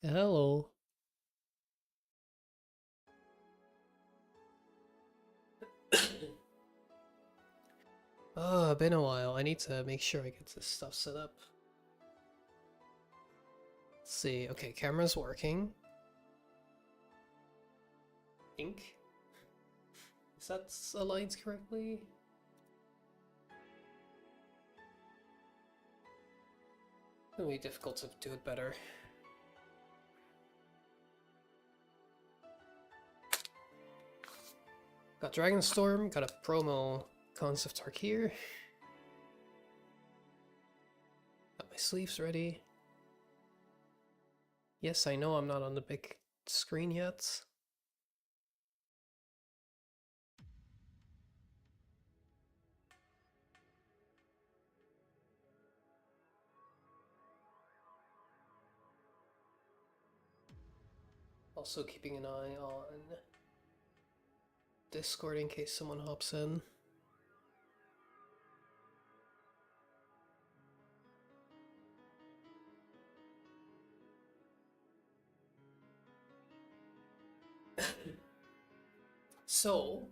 Hello. Been a while. I need to make sure I get this stuff set up. Let's see. Okay, camera's working. Ink. Is that aligned correctly? It'll be difficult to do it better. Got Dragonstorm, got a promo Cons of Tarkir. Got my sleeves ready. Yes, I know I'm not on the big screen yet. Also keeping an eye on Discord in case someone hops in. So,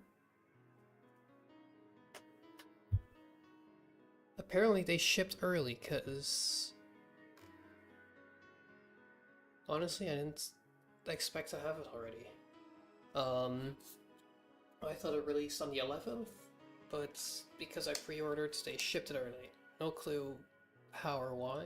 apparently they shipped early, because honestly I didn't expect to have it already. I thought it released on the 11th, but because I pre-ordered, they shipped it early. No clue how or why.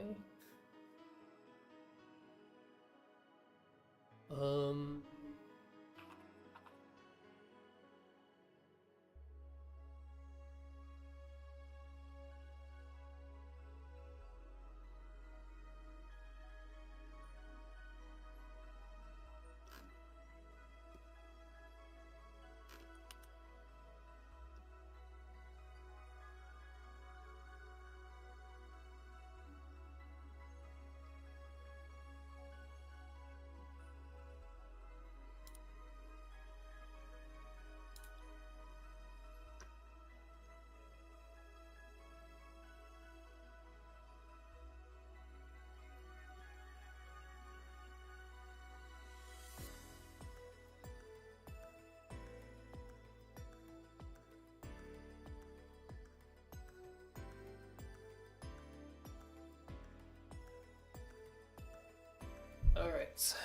Alright.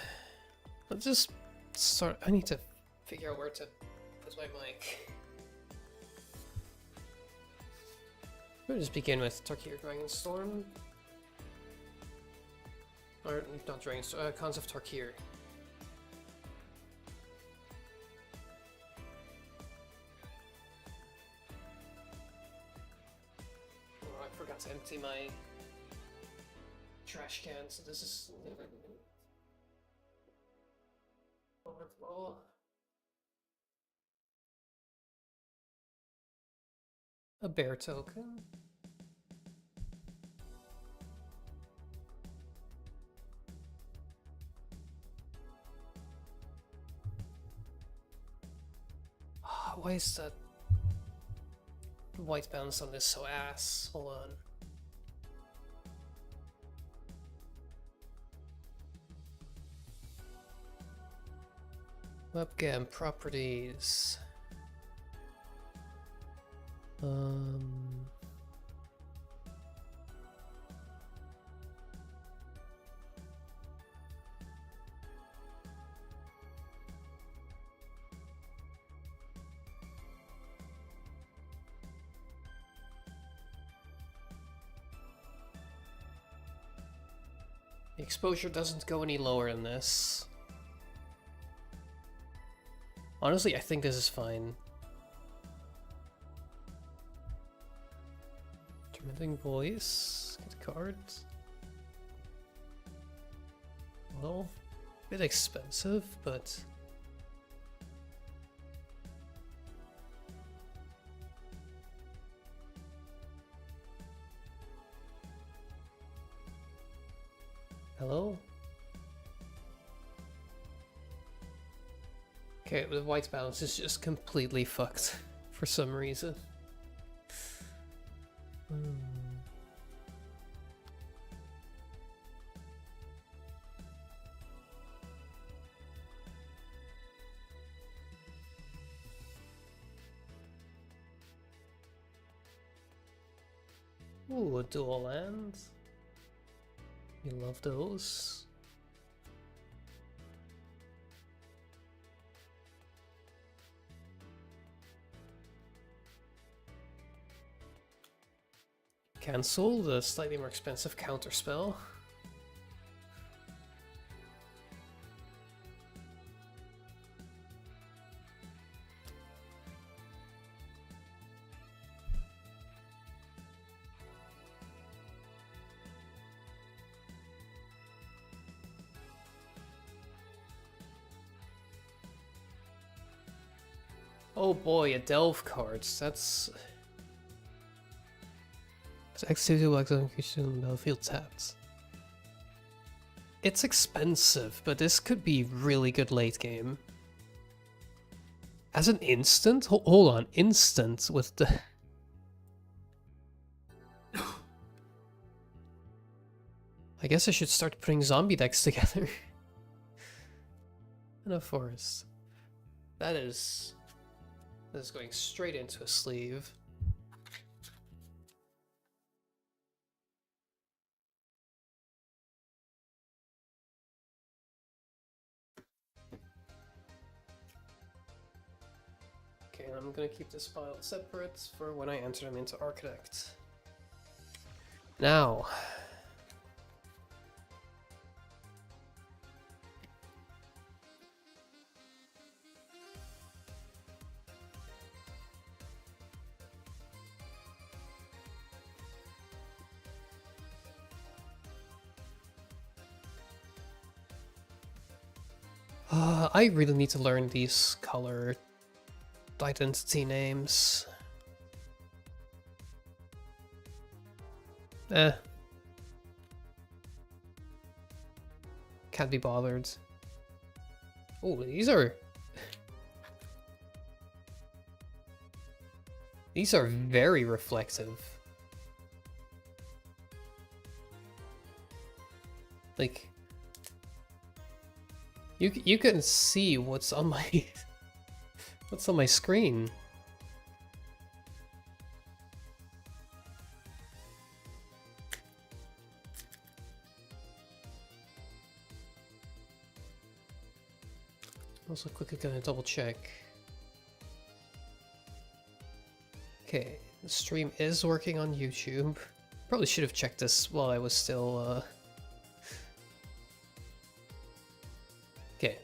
Let's just start. I need to figure out where to put my mic. We'll just begin with TARKIR Dragonstorm. Or, not Dragonstorm, Cons of TARKIR. Oh, I forgot to empty my trash can, so this is overflow. A bear token. Why is that white balance on this so ass? Hold on. Webcam properties. The exposure doesn't go any lower in this. Honestly, I think this is fine. Tormenting voice. Get cards. Well, a bit expensive, but hello? Okay, the white balance is just completely fucked for some reason. Ooh, a dual land. You love those. Cancel the slightly more expensive counterspell. Oh boy, a delve cards. That's activity will exile creature on the battlefield tapped. it's expensive, but this could be really good late game. As an instant? Hold on, instant with the... I guess I should start putting zombie decks together. In a forest. That is going straight into a sleeve. Okay, I'm gonna keep this file separate for when I enter them into Architect. Now, I really need to learn these color identity names. Can't be bothered. Oh, these are very reflective. Like, you can see what's on my what's on my screen. Also quickly gonna double check. Okay, the stream is working on YouTube. Probably should have checked this while I was still Okay.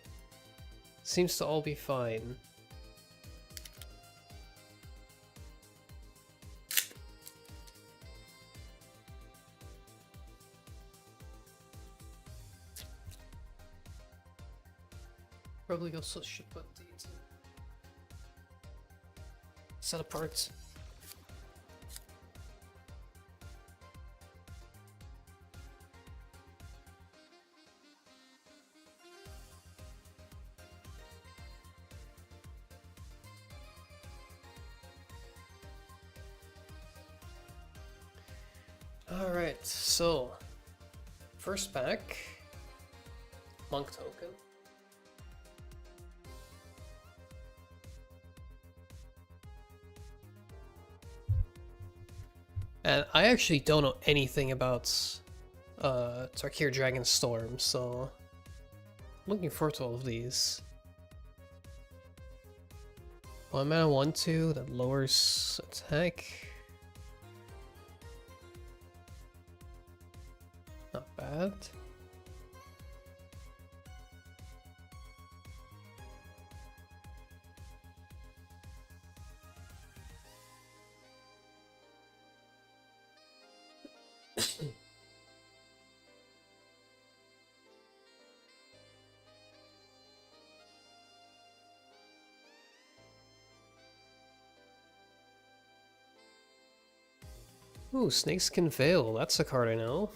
Seems to all be fine. Probably also should put these set apart. Alright, so first pack, monk token. And I actually don't know anything about TARKIR DRAGONSTORM, so I'm looking forward to all of these. 1 mana 1/2 that lowers attack. Not bad. Ooh, Snakeskin Veil, that's a card I know.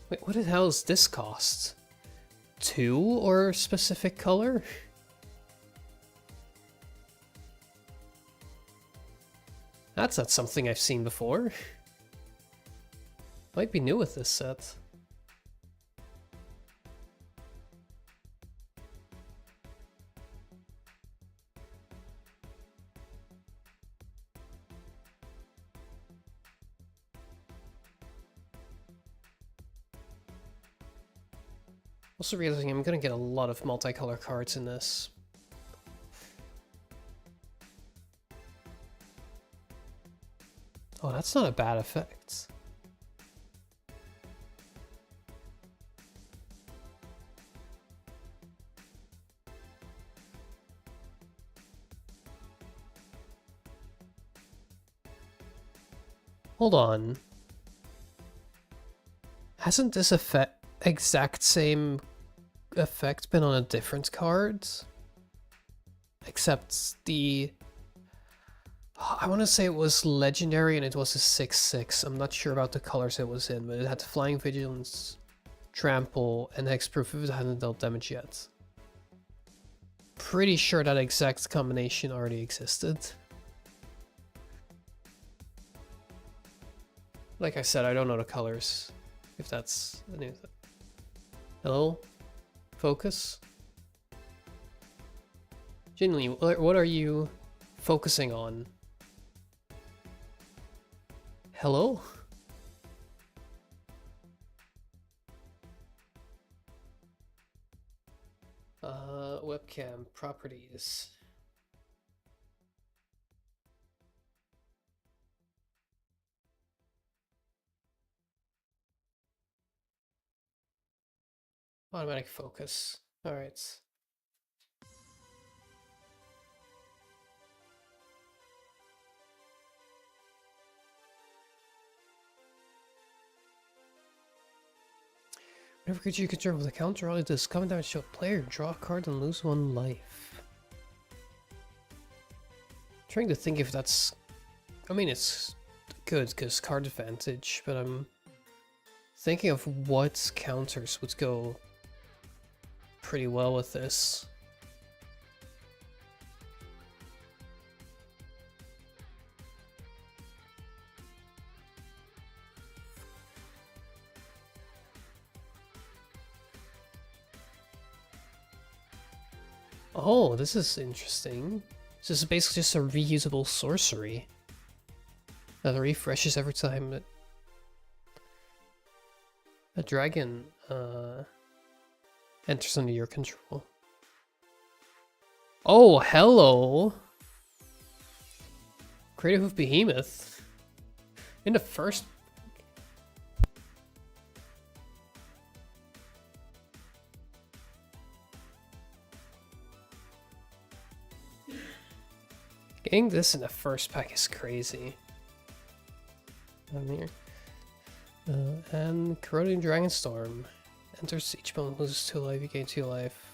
Wait, what the hell is this cost? 2 or specific color? That's not something I've seen before. Might be new with this set. Also realizing I'm gonna get a lot of multicolor cards in this. Oh, that's not a bad effect. Hold on. Hasn't this exact same effect been on a different card? Except the... I want to say it was legendary and it was a 6/6. I'm not sure about the colors it was in, but it had Flying Vigilance, Trample, and Hexproof if it hadn't dealt damage yet. Pretty sure that exact combination already existed. Like I said, I don't know the colors, if that's a new thing. Hello? Focus? Genuinely, what are you focusing on? Hello? Webcam properties. Automatic focus. Alright. Whenever creature you control with a counter, all it does common damage to a player, draw a card and lose 1 life. Trying to think if that's... I mean, it's good because card advantage, but I'm thinking of what counters would go pretty well with this. Oh, this is interesting. This is basically just a reusable sorcery that refreshes every time that a dragon enters under your control. Oh, hello! Creative of Behemoth. In the first... Getting this in the first pack is crazy. Down here. And Corroding Dragonstorm. Enters each opponent, loses 2 life, you gain 2 life.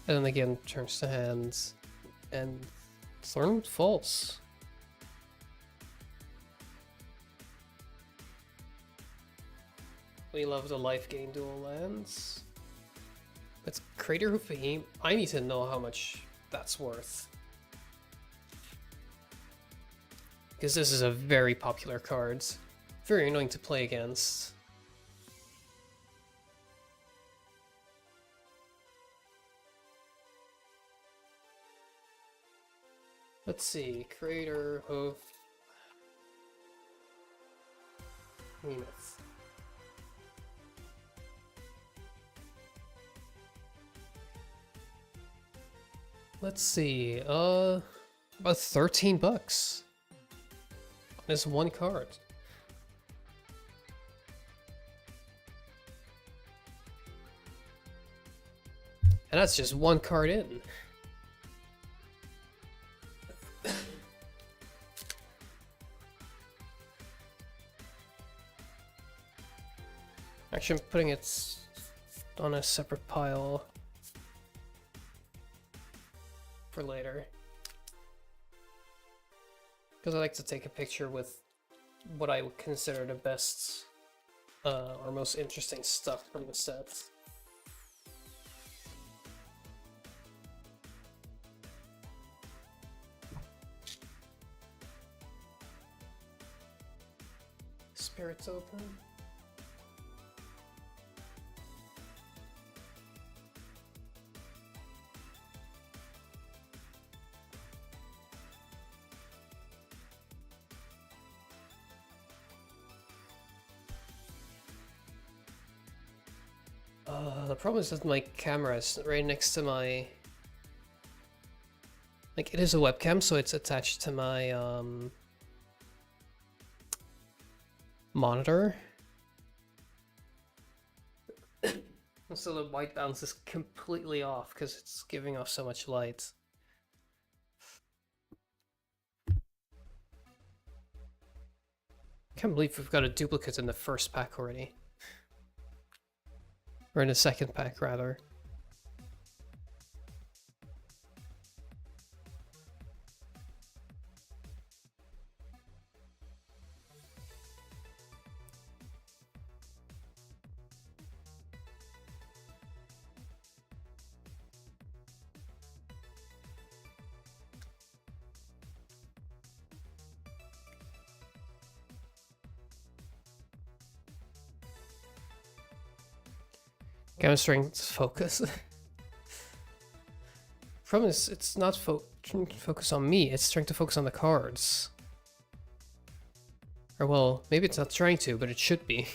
And then again, turns to hand. And Thornwood Falls. We love the life gain dual lands. But Crater Hoof Behemoth, I need to know how much that's worth. Because this is a very popular card. Very annoying to play against. Let's see, Crater Hoof Behemoth. Let's see, about 13 bucks. This one card. And that's just one card in. Actually, I'm putting it on a separate pile for later. Because I like to take a picture with what I would consider the best or most interesting stuff from the set. Spirits open. The problem is that my camera is right next to my... Like, it is a webcam, so it's attached to my monitor. So the white balance is completely off because it's giving off so much light. Can't believe we've got a duplicate in the first pack already. Or in the second pack, rather. Game strength focus. Problem is, it's not focus on me, it's trying to focus on the cards. Or well, maybe it's not trying to, but it should be.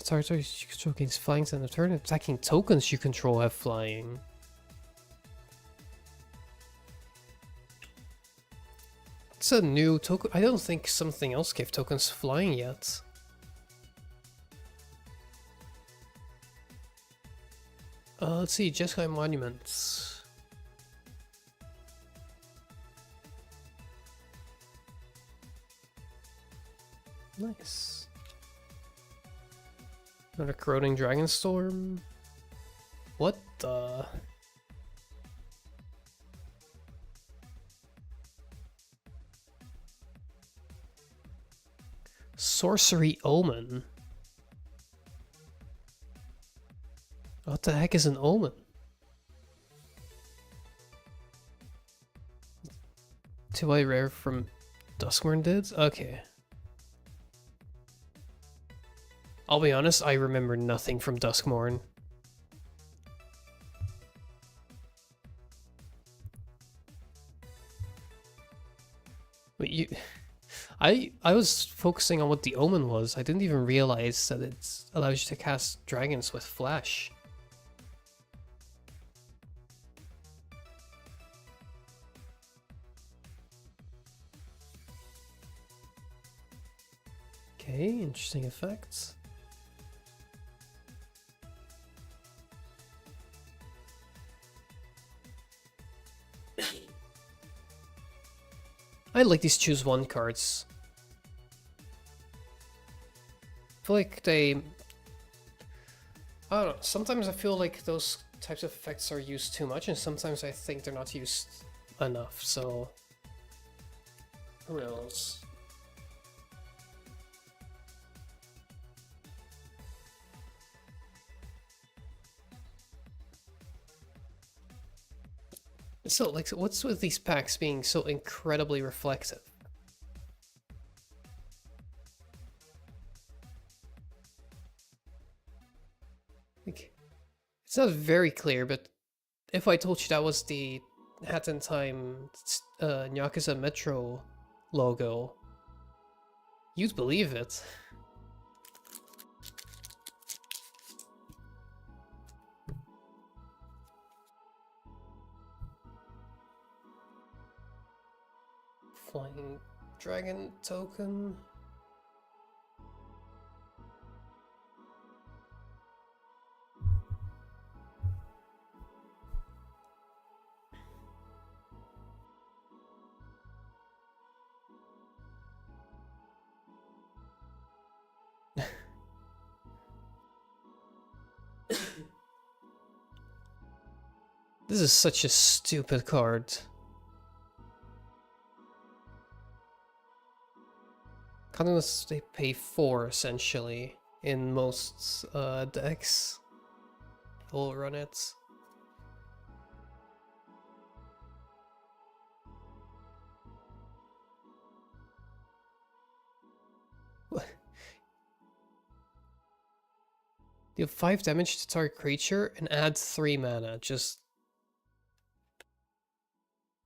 Territories you control gains flying and the turn. Attacking tokens you control have flying. It's a new token. I don't think something else gave tokens flying yet. Let's see, Jeskai Monuments. Nice. Another Corroding Dragonstorm. What the? Sorcery Omen. What the heck is an omen? Too rare from Duskmourn did? Okay. I'll be honest, I remember nothing from Duskmourn. Wait, you... I was focusing on what the omen was. I didn't even realize that it allows you to cast dragons with flash. Okay, interesting effects. I like these choose one cards. I feel like they... I don't know, sometimes I feel like those types of effects are used too much, and sometimes I think they're not used enough, so... Who knows? So, like, what's with these packs being so incredibly reflective? Like, it's not very clear, but if I told you that was the Hat in Time Nyakuza Metro logo, you'd believe it. Flying Dragon token. This is such a stupid card. Unless they pay 4 essentially in most decks. We'll run it. Deal 5 damage to target creature and add 3 mana. Just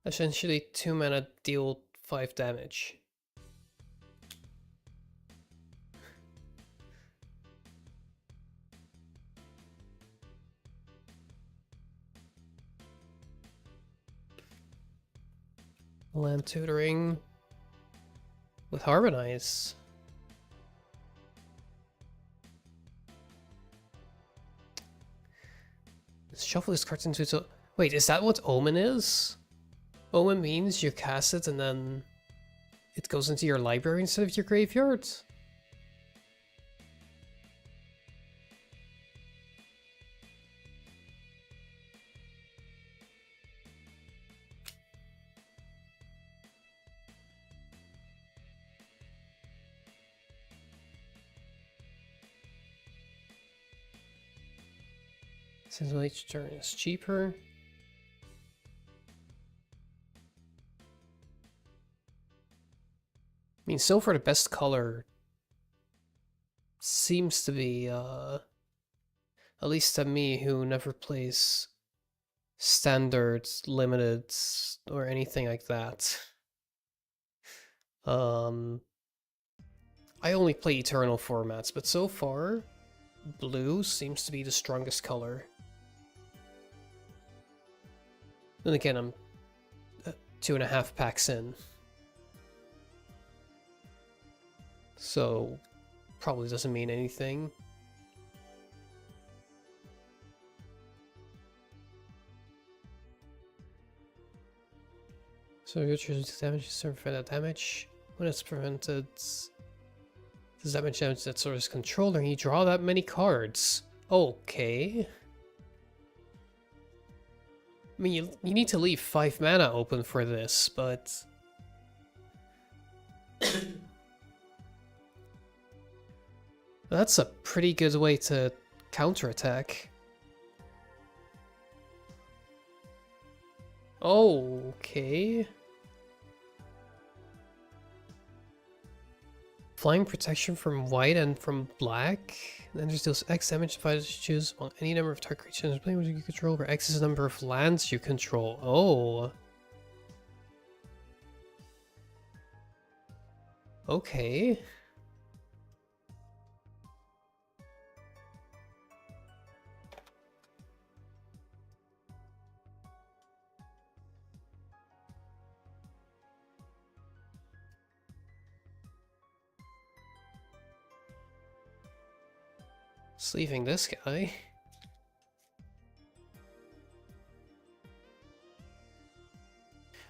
essentially 2 mana, deal 5 damage. Land tutoring with Harmonize. Let's shuffle this card into it. Wait, is that what Omen is? Omen means you cast it and then it goes into your library instead of your graveyard? Since each turn is cheaper. I mean, so far the best color seems to be, at least to me, who never plays standard, limited, or anything like that. I only play Eternal formats, but so far, blue seems to be the strongest color. Then again, I'm 2.5 packs in. So, probably doesn't mean anything. So you choose damage, serve for that damage. When it's prevented, does damage that sort of controller, you draw that many cards. Okay. I mean, you need to leave 5 mana open for this, but... That's a pretty good way to counterattack. Okay. Flying protection from white and from black. Then there's deals X damage if I choose on any number of target creatures playing which you control, where X is the number of lands you control. Oh. Okay. Sleeving this guy.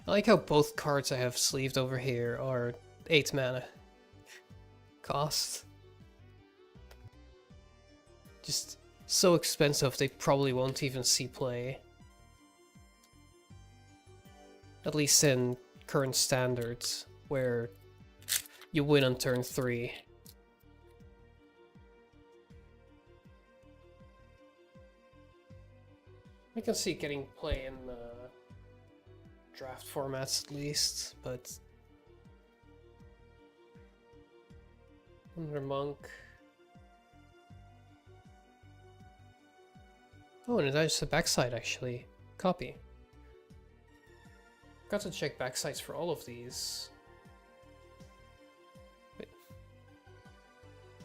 I like how both cards I have sleeved over here are 8 mana cost. Just so expensive they probably won't even see play. At least in current standards, where you win on turn 3. I can see getting play in draft formats at least, but... Under Monk... Oh, and that's the backside actually. Copy. Got to check backsides for all of these. Wait.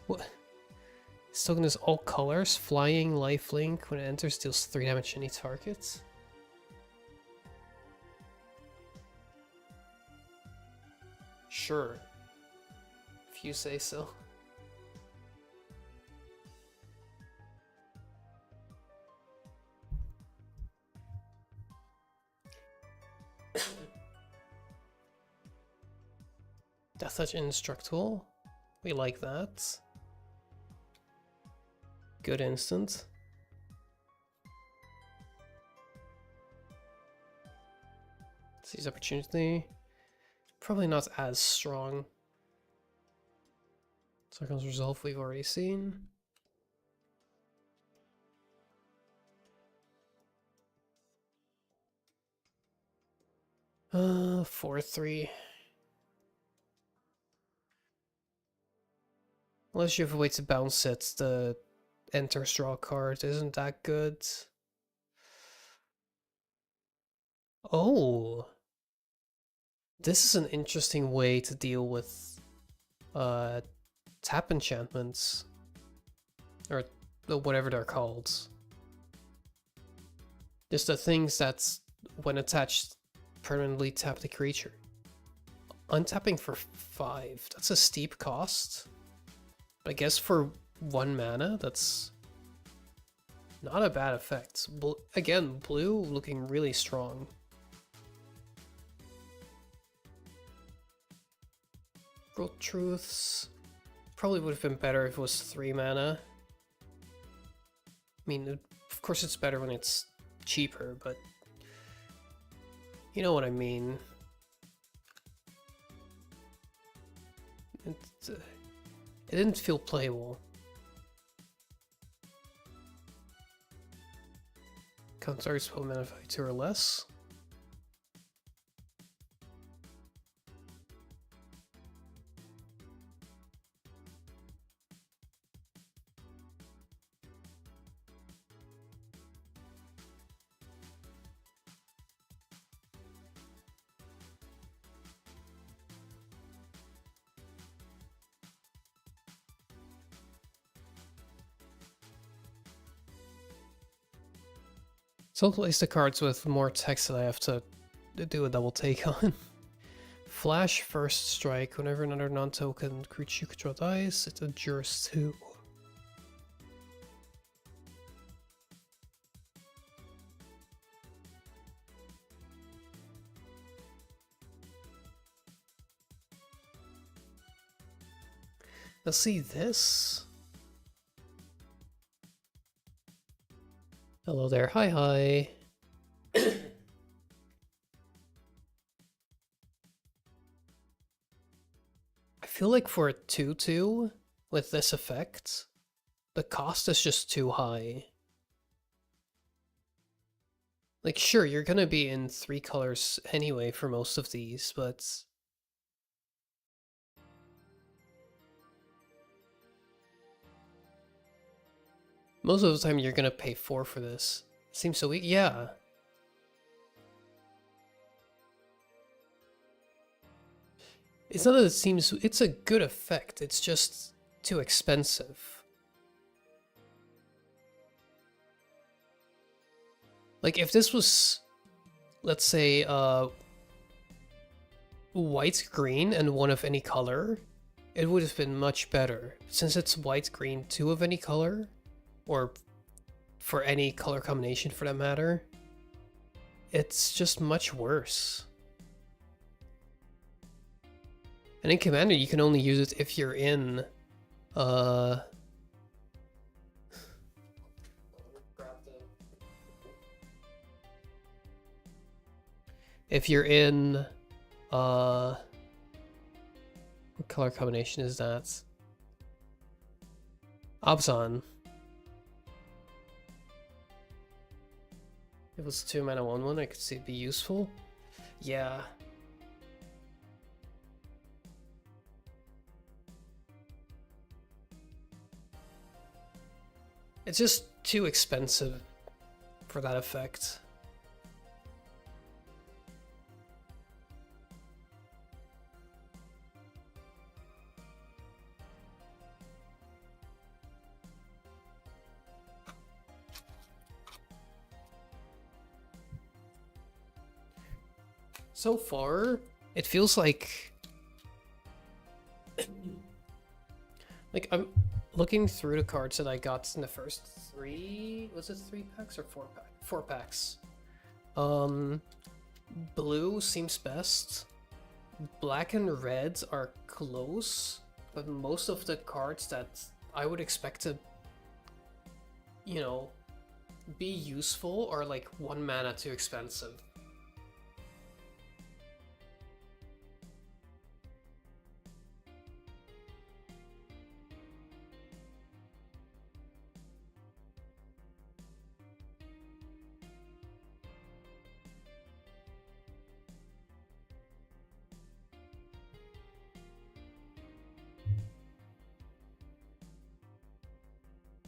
What? This token is all colors, flying, lifelink. When it enters, deals 3 damage to any target. Sure. If you say so. Death Touch Indestructible. We like that. Good instant. Seize opportunity. Probably not as strong. Cyclone's Resolve we've already seen. Uh, 4-3. Unless you have a way to bounce it, the enter straw card isn't that good. Oh. This is an interesting way to deal with tap enchantments. Or whatever they're called. Just the things that, when attached, permanently tap the creature. Untapping for 5. That's a steep cost. But I guess for 1 mana, that's not a bad effect. Again, blue looking really strong. World Truths probably would have been better if it was 3 mana. I mean, of course it's better when it's cheaper, but you know what I mean. It didn't feel playable. Counters will manify 2 or less. So I'll place the cards with more text that I have to do a double take on. Flash first strike. Whenever another non-token creature you control dies, it endures 2. Let's see this. Hello there. Hi, hi. I feel like for a 2/2 with this effect, the cost is just too high. Like, sure, you're gonna be in 3 colors anyway for most of these, but most of the time you're gonna pay 4 for this. Seems so weak. Yeah. It's not that it seems... It's a good effect. It's just too expensive. Like, if this was, let's say, white-green and 1 of any color, it would have been much better. Since it's white-green 2 of any color, or for any color combination for that matter, it's just much worse. And in Commander, you can only use it if you're in, if you're in, what color combination is that? Abzan. If it was 2 mana 1/1, I could see it'd be useful. Yeah. It's just too expensive for that effect. So far, it feels like I'm looking through the cards that I got in the first 3, was it 3 packs or 4 packs? 4 packs. Blue seems best. Black and red are close, but most of the cards that I would expect to, you know, be useful are like 1 mana too expensive.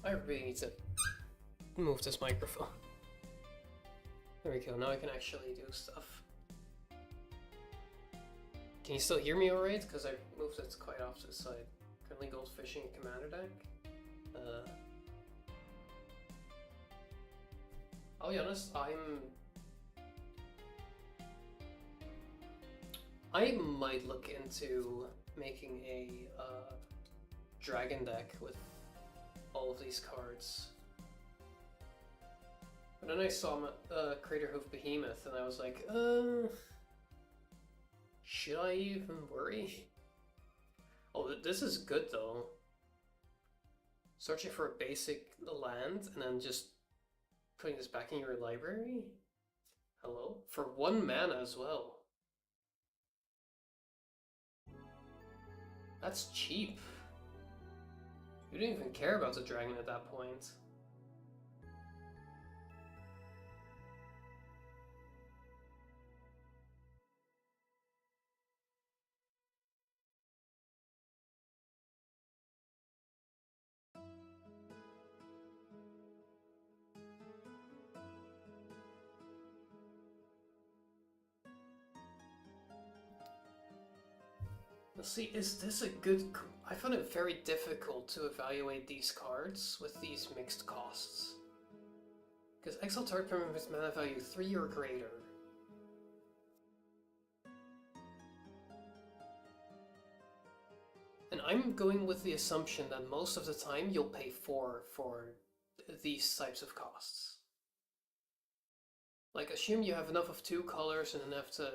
I really need to move this microphone. There we go, now I can actually do stuff. Can you still hear me alright? Because I moved it quite off to the side. Currently goldfishing a commander deck. I'll be honest, I might look into making a dragon deck with all of these cards. But then I saw Craterhoof Behemoth and I was like, should I even worry? Oh, this is good though. Searching for a basic land and then just putting this back in your library? Hello? For 1 mana as well. That's cheap. You didn't even care about the dragon at that point. See, is this a good... I found it very difficult to evaluate these cards with these mixed costs. Because Exile target permanent with mana value 3 or greater. And I'm going with the assumption that most of the time you'll pay 4 for these types of costs. Like, assume you have enough of 2 colors and enough to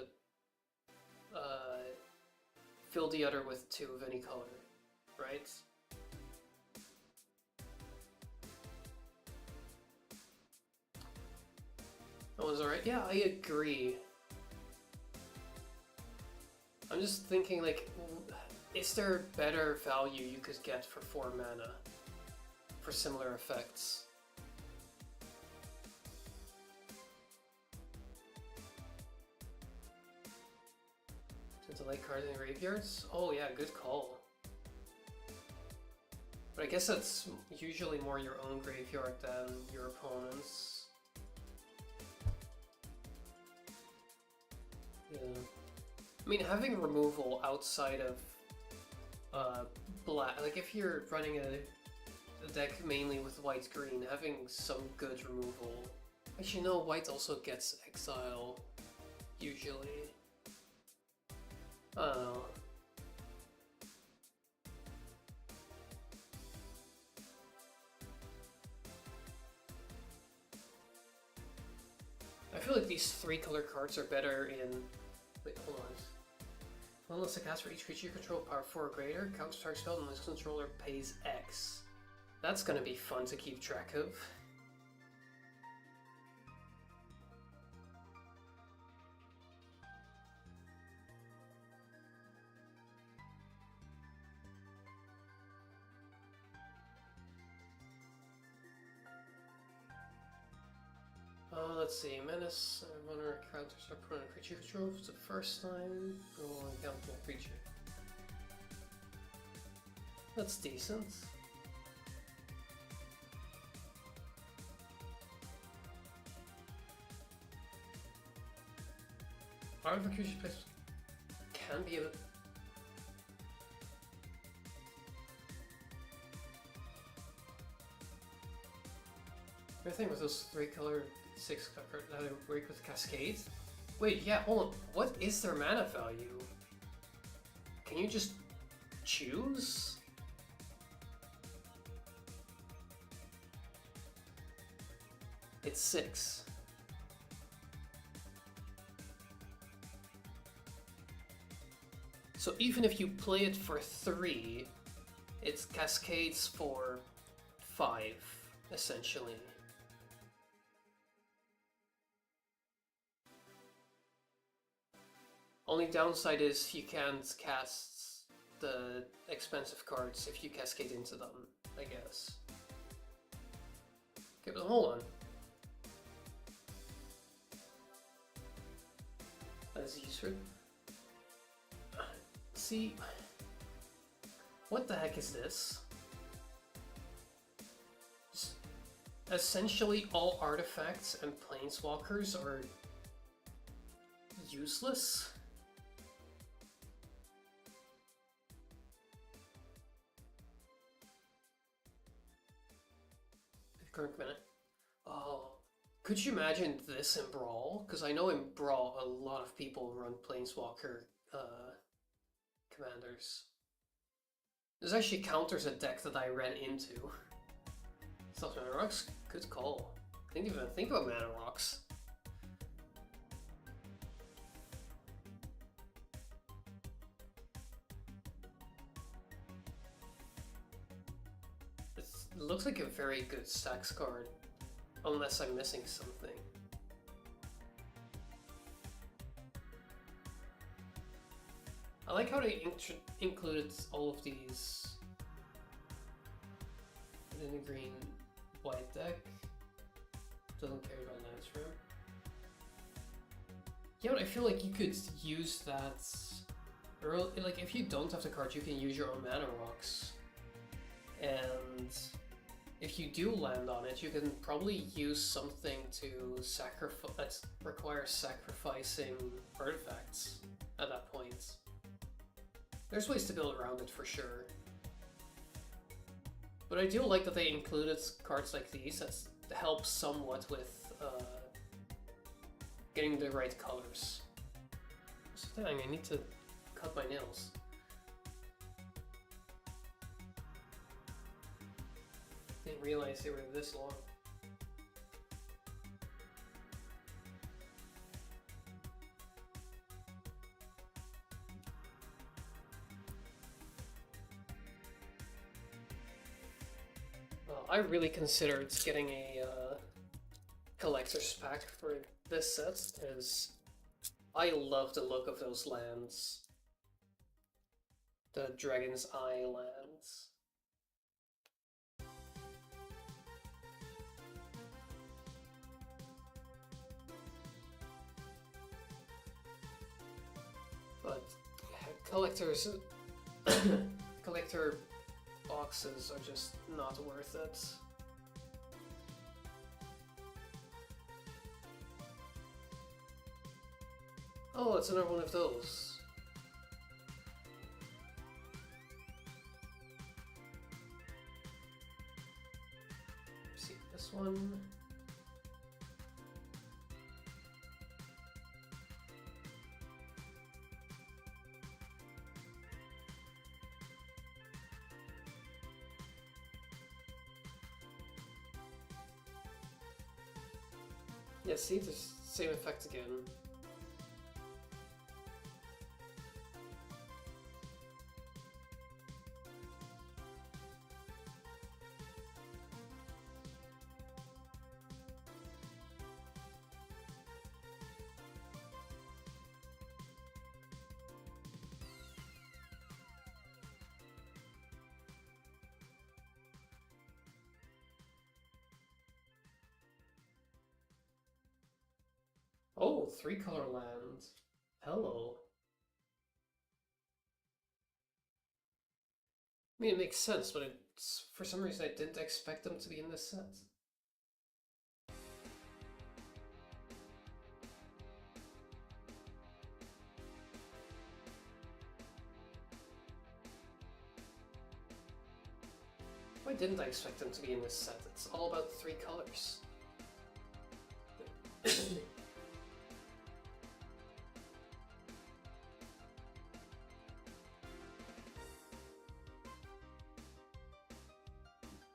fill the other with 2 of any color, right? That was alright. Yeah, I agree. I'm just thinking, like, is there better value you could get for 4 mana for similar effects? Delay cards in graveyards? Oh yeah, good call. But I guess that's usually more your own graveyard than your opponent's. Yeah. I mean, having removal outside of black, like if you're running a deck mainly with white-green, having some good removal. Actually no, white also gets exile, usually. I don't know. I feel like these 3 color cards are better in... Wait, hold on. Unless a cast for each creature you control power 4 or greater, counter target spell unless controller pays X. That's gonna be fun to keep track of. Let's see, Menace, Runner counters our permanent creature control for the first time. Go on, count my creature. That's decent. Part of a creature place can be a bit... The thing with those 3 color 6 color that work with Cascade. Wait, yeah, hold on. What is their mana value? Can you just choose? It's 6. So even if you play it for 3, it cascades for 5, essentially. Only downside is you can't cast the expensive cards if you cascade into them, I guess. Okay, but hold on. As useful. See, what the heck is this? Essentially all artifacts and planeswalkers are useless? Minute. Oh, could you imagine this in Brawl? Because I know in Brawl a lot of people run Planeswalker commanders. This actually counters a deck that I ran into. Stuff Mana Rocks? Good call. Didn't even think about Mana Rocks. It looks like a very good stacks card, unless I'm missing something. I like how they included all of these in the green white deck. Doesn't care about lands room. Yeah, but I feel like you could use that early. Like if you don't have the card, you can use your own Mana Rocks, and if you do land on it, you can probably use something to sacrifice that requires sacrificing artifacts at that point. There's ways to build around it for sure. But I do like that they included cards like these that help somewhat with getting the right colors. So dang, I need to cut my nails. Didn't realize they were this long. I really considered getting a collector's pack for this set, because I love the look of those lands. The Dragon's Eye lands. But collectors... collector boxes are just not worth it. Oh, it's another one of those. See this one. Yeah, see, the same effect again. Oh, 3-color land. Hello. I mean, it makes sense, but it's, for some reason I didn't expect them to be in this set. Why didn't I expect them to be in this set? It's all about 3 colors.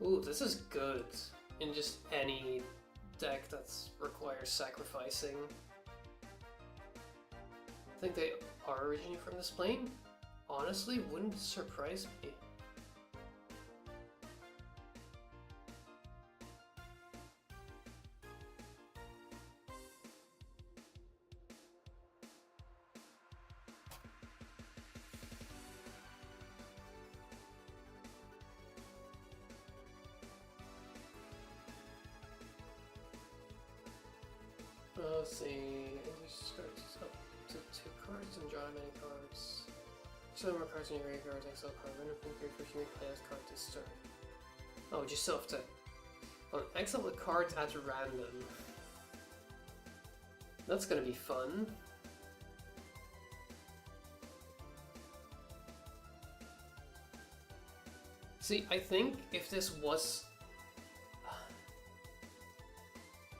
Ooh, this is good in just any deck that requires sacrificing. I think they are originally from this plane. Honestly, wouldn't surprise me. Let's see, English cards up to 2 cards and draw many cards. So more cards in your graveyard, exile card, random from your first unique play card to start. Oh, just have to exile a card at random. That's gonna be fun. See, I think if this was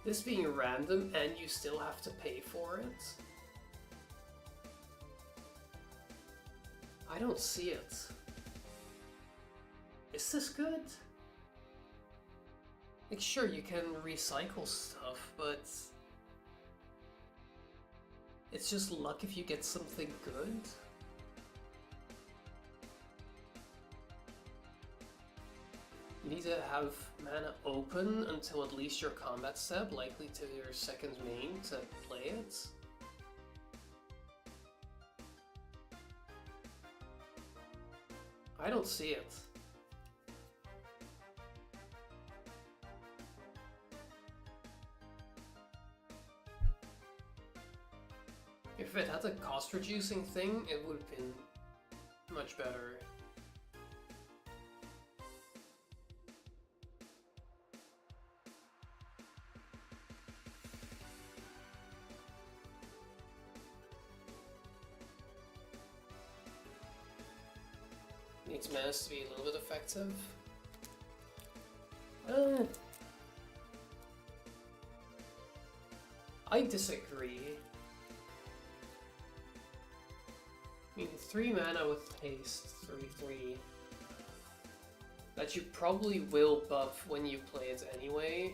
this being random and you still have to pay for it, I don't see it. Is this good? Like, sure, you can recycle stuff, but it's just luck if you get something good. You need to have mana open until at least your combat step, likely to your second main, to play it. I don't see it. If it had a cost reducing thing, it would have been much better. Needs mass to be a little bit effective. I disagree. I mean, 3 mana with haste, 3/3. That you probably will buff when you play it anyway.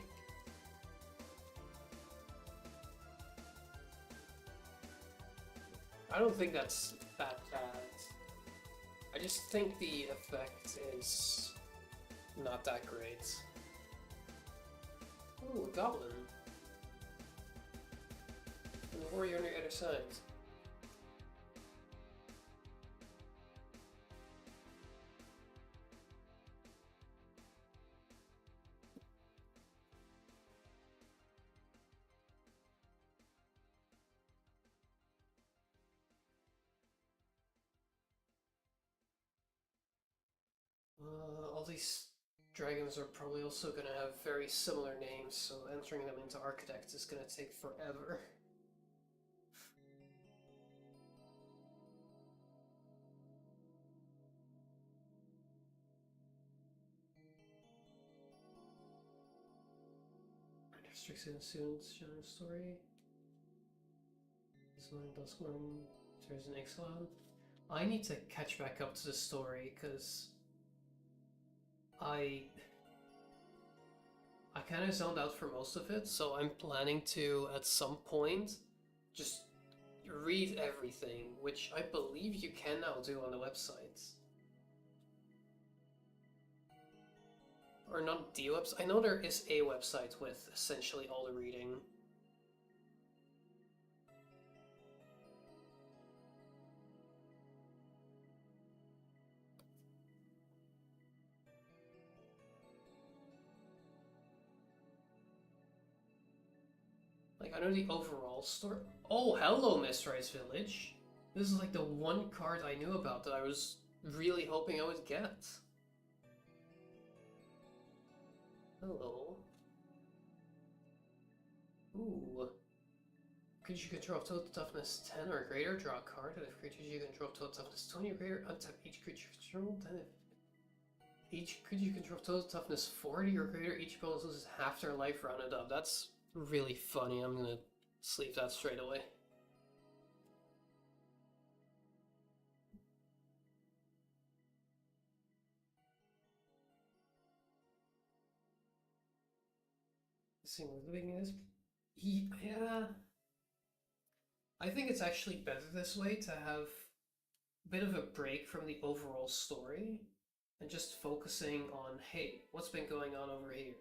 I don't think that's that bad. I just think the effect is not that great. Ooh, a goblin. And a warrior on your other side. All these dragons are probably also gonna have very similar names, so entering them into Architect is gonna take forever. Restricted students, general story. This one, Duskman, there's an Ixalan. I need to catch back up to the story, because I kind of zoned out for most of it, so I'm planning to, at some point, just read everything, which I believe you can now do on the website. Or not the website. I know there is a website with essentially all the reading. Like, I know the overall story. Oh, hello, Mistrise Village. This is like the one card I knew about that I was really hoping I would get. Hello. Ooh. Creatures you control of total toughness 10 or greater, draw a card, and if creatures you control of total toughness 20 or greater, untap each creature controlled, then if each creature you control of total toughness 40 or greater, each opponent loses half their life rounded up. That's really funny. I'm gonna sleep that straight away. Seeing what the beginning is. Yeah. I think it's actually better this way to have a bit of a break from the overall story and just focusing on, hey, what's been going on over here?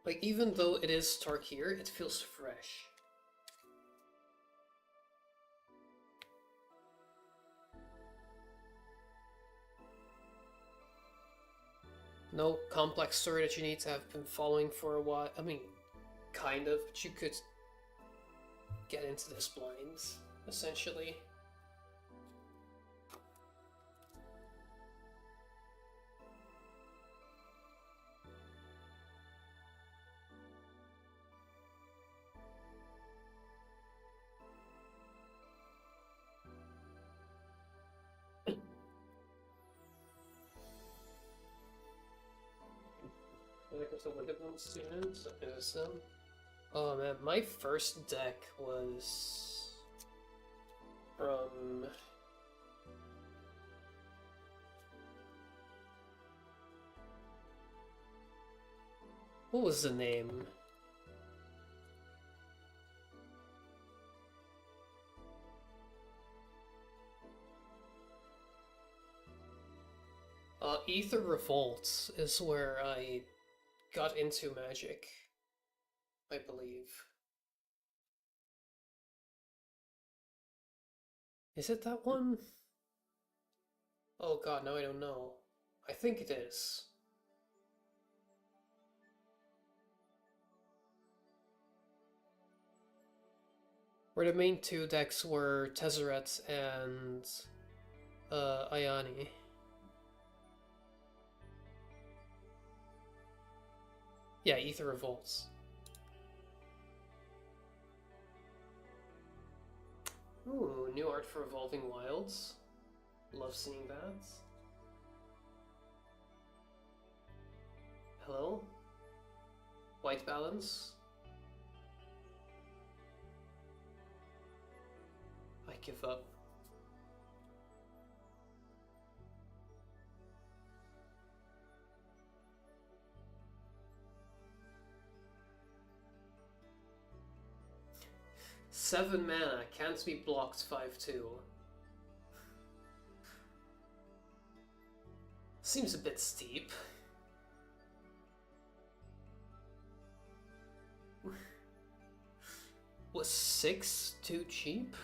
Like, even though it is Tarkir, it feels fresh. No complex story that you need to have been following for a while. I mean, kind of, but you could get into this blind, essentially. Oh man, my first deck was from what was the name? Ether Revolt is where I got into Magic, I believe. Is it that one? Oh god, no, I don't know. I think it is. Where the main two decks were Tezzeret and Ayani. Yeah, Ether Revolts. Ooh, new art for Evolving Wilds. Love seeing that. Hello? White balance. I give up. Seven mana, can't be blocked 5/2. Seems a bit steep. Was 6 too cheap?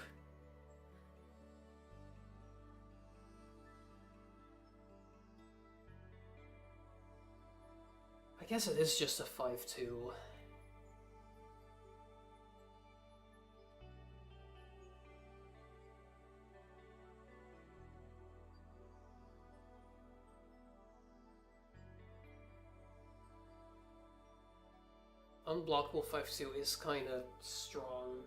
I guess it is just a 5/2. Unblockable 5/2 is kinda strong.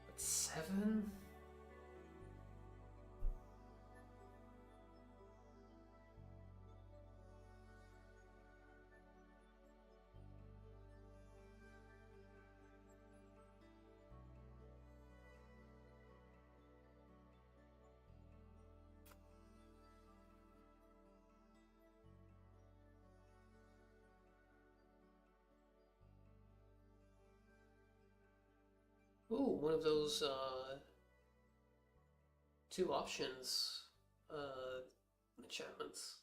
But 7? Ooh, one of those, two options, enchantments.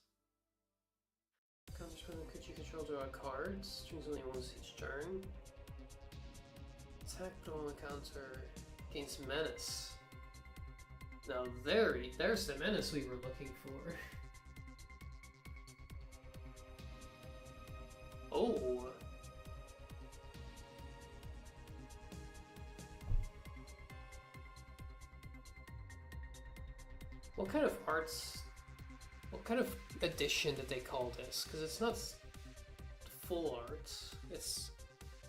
Counterspell, could you control draw cards? Choose only once each turn. Attack, put on the counter, against Menace. Now there's the Menace we were looking for. Oh! What kind of arts, what kind of edition did they call this? Because it's not full art. It's...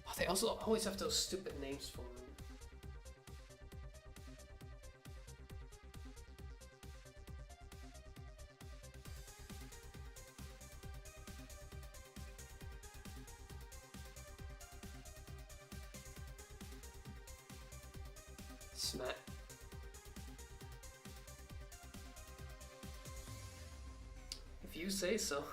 Oh, they also always have those stupid names for them. Smack. If you say so.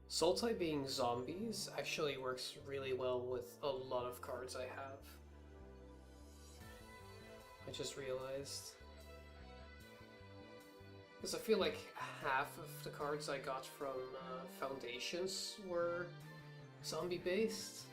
Sultai being zombies actually works really well with a lot of cards I have. I just realized. Because I feel like half of the cards I got from Foundations were zombie based.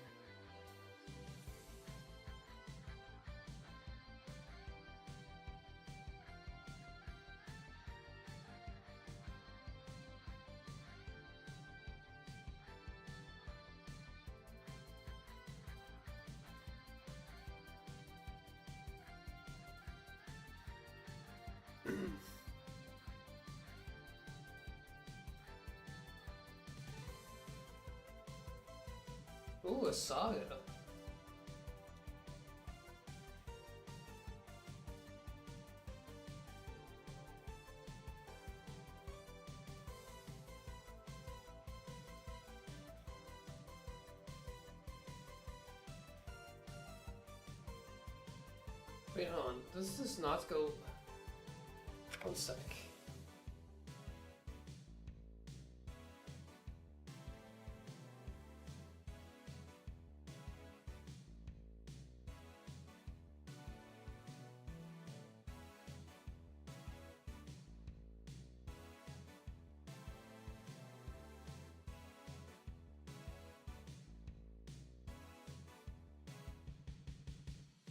Ooh, a saga. Wait, hold on. Does this not go... One sec.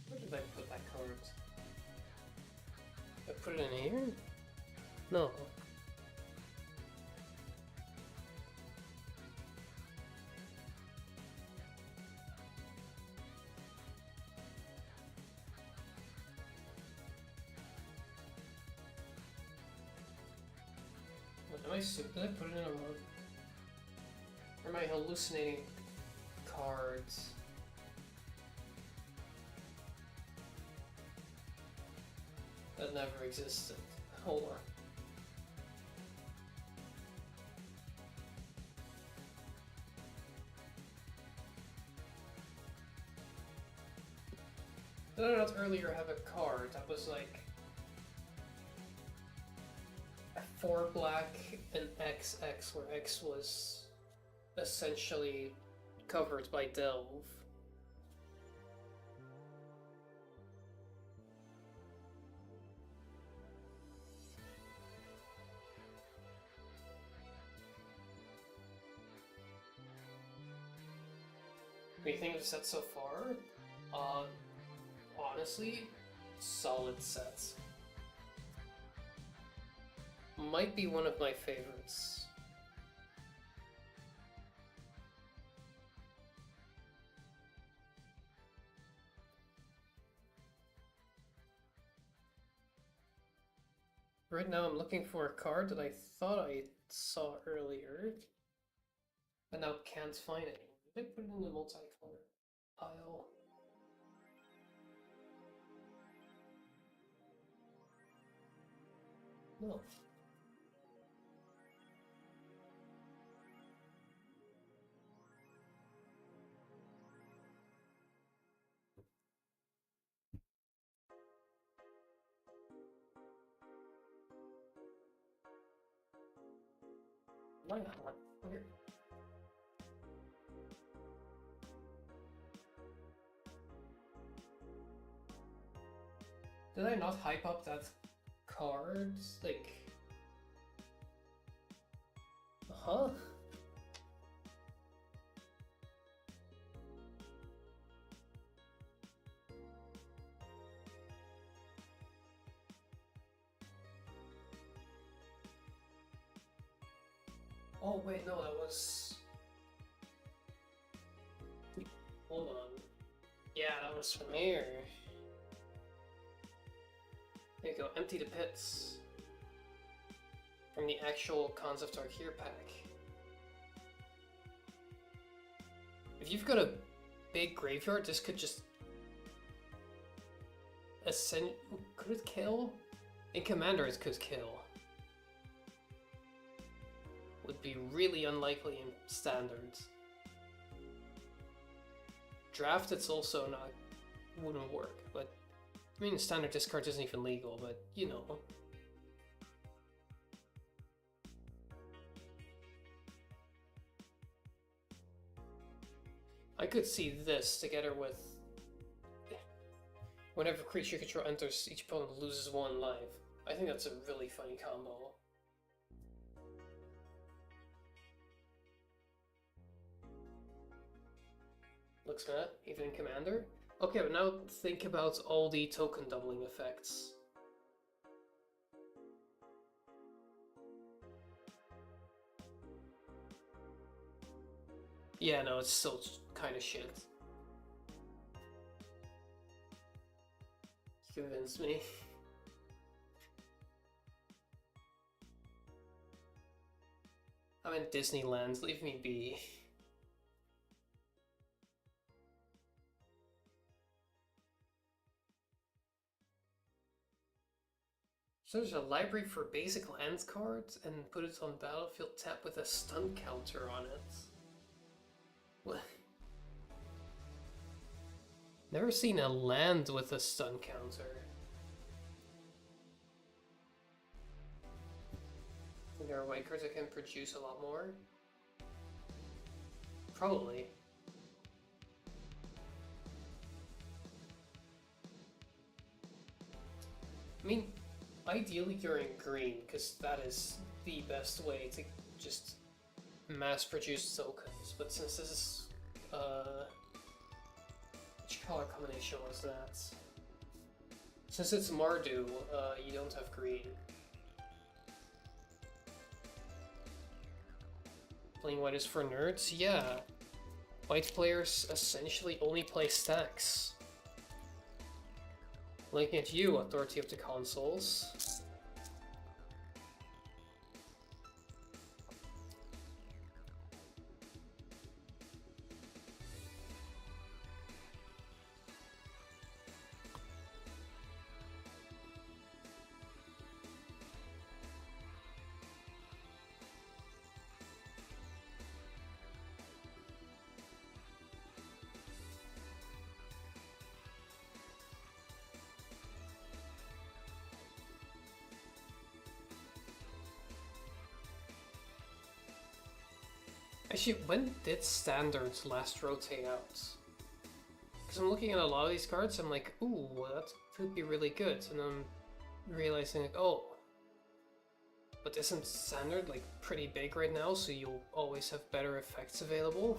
Where did I put that card? I put it in here? No. What, am I stupid? Did I put it in a wrong? Or am I hallucinating cards? That never existed. Hold on. Did I not earlier have a card that was like a 4 black and XX, where X was essentially covered by Delve? What do you think of the set so far? Honestly, solid sets. Might be one of my favorites. Right now I'm looking for a card that I thought I saw earlier, but now can't find it. Did I put it in the multicolor pile? No. Why not? Here. Did I not hype up that card? Like... Huh? Oh wait, no, that was... Hold on. Yeah, that was from here. There you go, Empty the Pits. From the actual Cons of Tarkir pack. If you've got a big graveyard, this could just... Could it kill? In Commander it could kill. Would be really unlikely in Standards. Draft it's also not... wouldn't work, but... I mean, Standard discard isn't even legal, but you know. I could see this together with... Whenever creature you control enters, each opponent loses 1 life. I think that's a really funny combo. Looks mad, even in Commander. Okay, but now think about all the token doubling effects. Yeah, no, it's still kind of shit. You convinced me. I'm in Disneyland, leave me be. So there's a library for basic lands cards and put it on battlefield tap with a stun counter on it. What? Never seen a land with a stun counter. Think there are white cards that can produce a lot more? Probably. I mean, ideally you're in green, because that is the best way to just mass produce tokens, but since this is, which color combination was that? Since it's Mardu, you don't have green. Playing white is for nerds? Yeah. White players essentially only play stacks. Looking at you, Authority of the Consoles. Actually, when did standards last rotate out? Because I'm looking at a lot of these cards, I'm like, ooh, that could be really good, and I'm realizing like, oh, but isn't standard like pretty big right now, so you'll always have better effects available?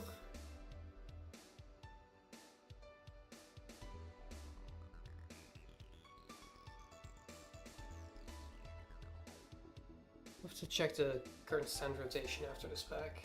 We'll have to check the current standard rotation after this pack.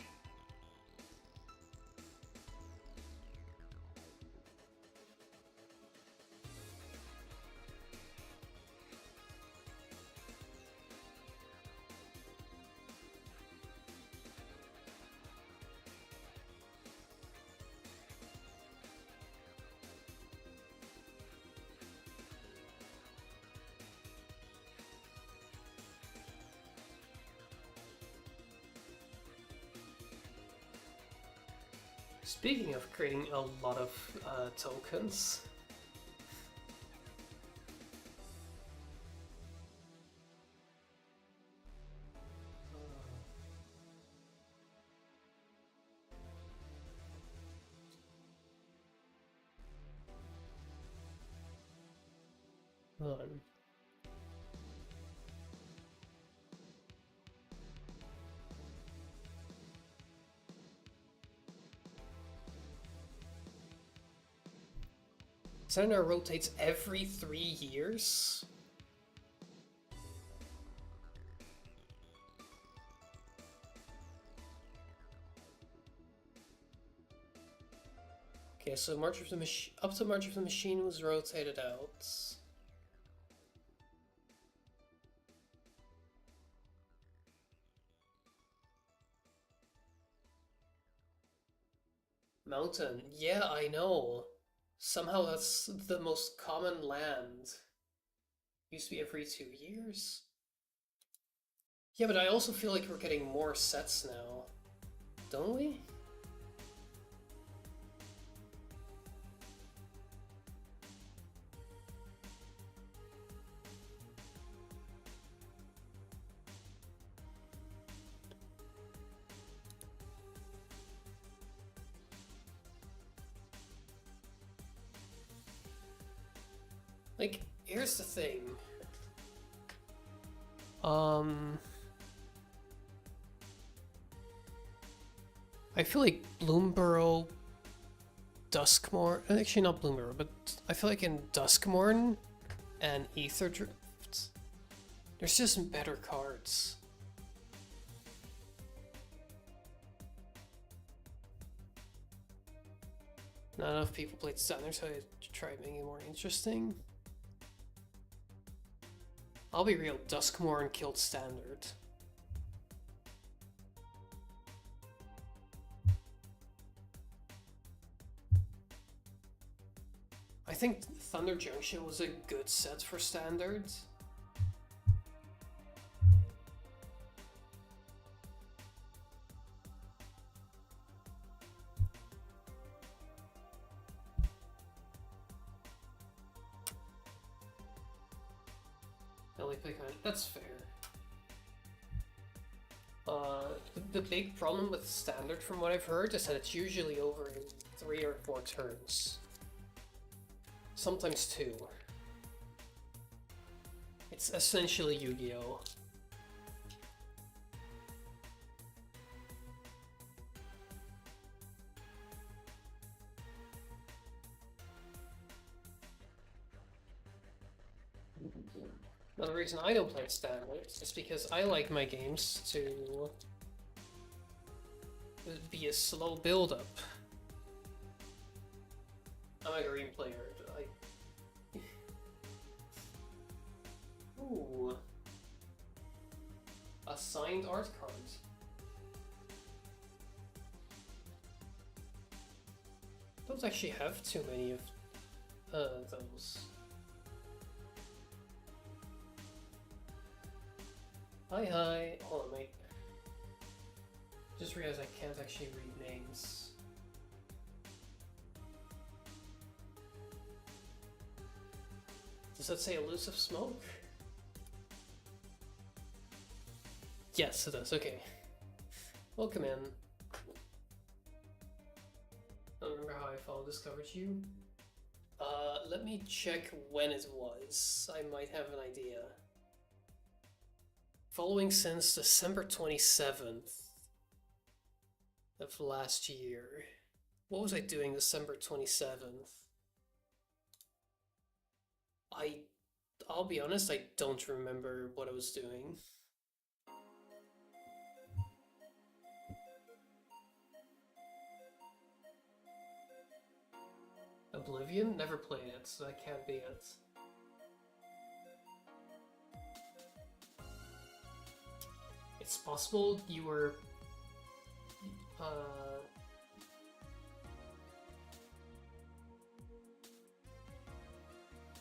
Speaking of creating a lot of tokens, hold on. Center rotates every 3 years? Okay, so March of the up to March of the Machine was rotated out. Mountain, yeah, I know. Somehow that's the most common land. Used to be every 2 years. Yeah, but I also feel like we're getting more sets now. Don't we? Like, here's the thing. I feel like Bloomborough, Duskmorn, actually not Bloomborough, but I feel like in Duskmorn and Aetherdrift, there's just better cards. Not enough people played Standard, so I tried making it more interesting. I'll be real, Duskmorn killed Standard. I think Thunder Junction was a good set for Standard. only pick on. That's fair. The big problem with standard, from what I've heard, is that it's usually over in 3 or 4 turns. Sometimes 2. It's essentially Yu-Gi-Oh! Now, the reason I don't play standard is because I like my games to be a slow build-up. I'm a green player, but Ooh. A signed art card. Don't actually have too many of those. Hi. Hold on, mate. Just realized I can't actually read names. Does that say elusive smoke? Yes, it does. Okay. Welcome in. I don't remember how I discovered you. Let me check when it was. I might have an idea. Following since December 27th of last year. What was I doing December 27th? I'll be honest, I don't remember what I was doing. Oblivion? Never played it, so that can't be it. It's possible you were...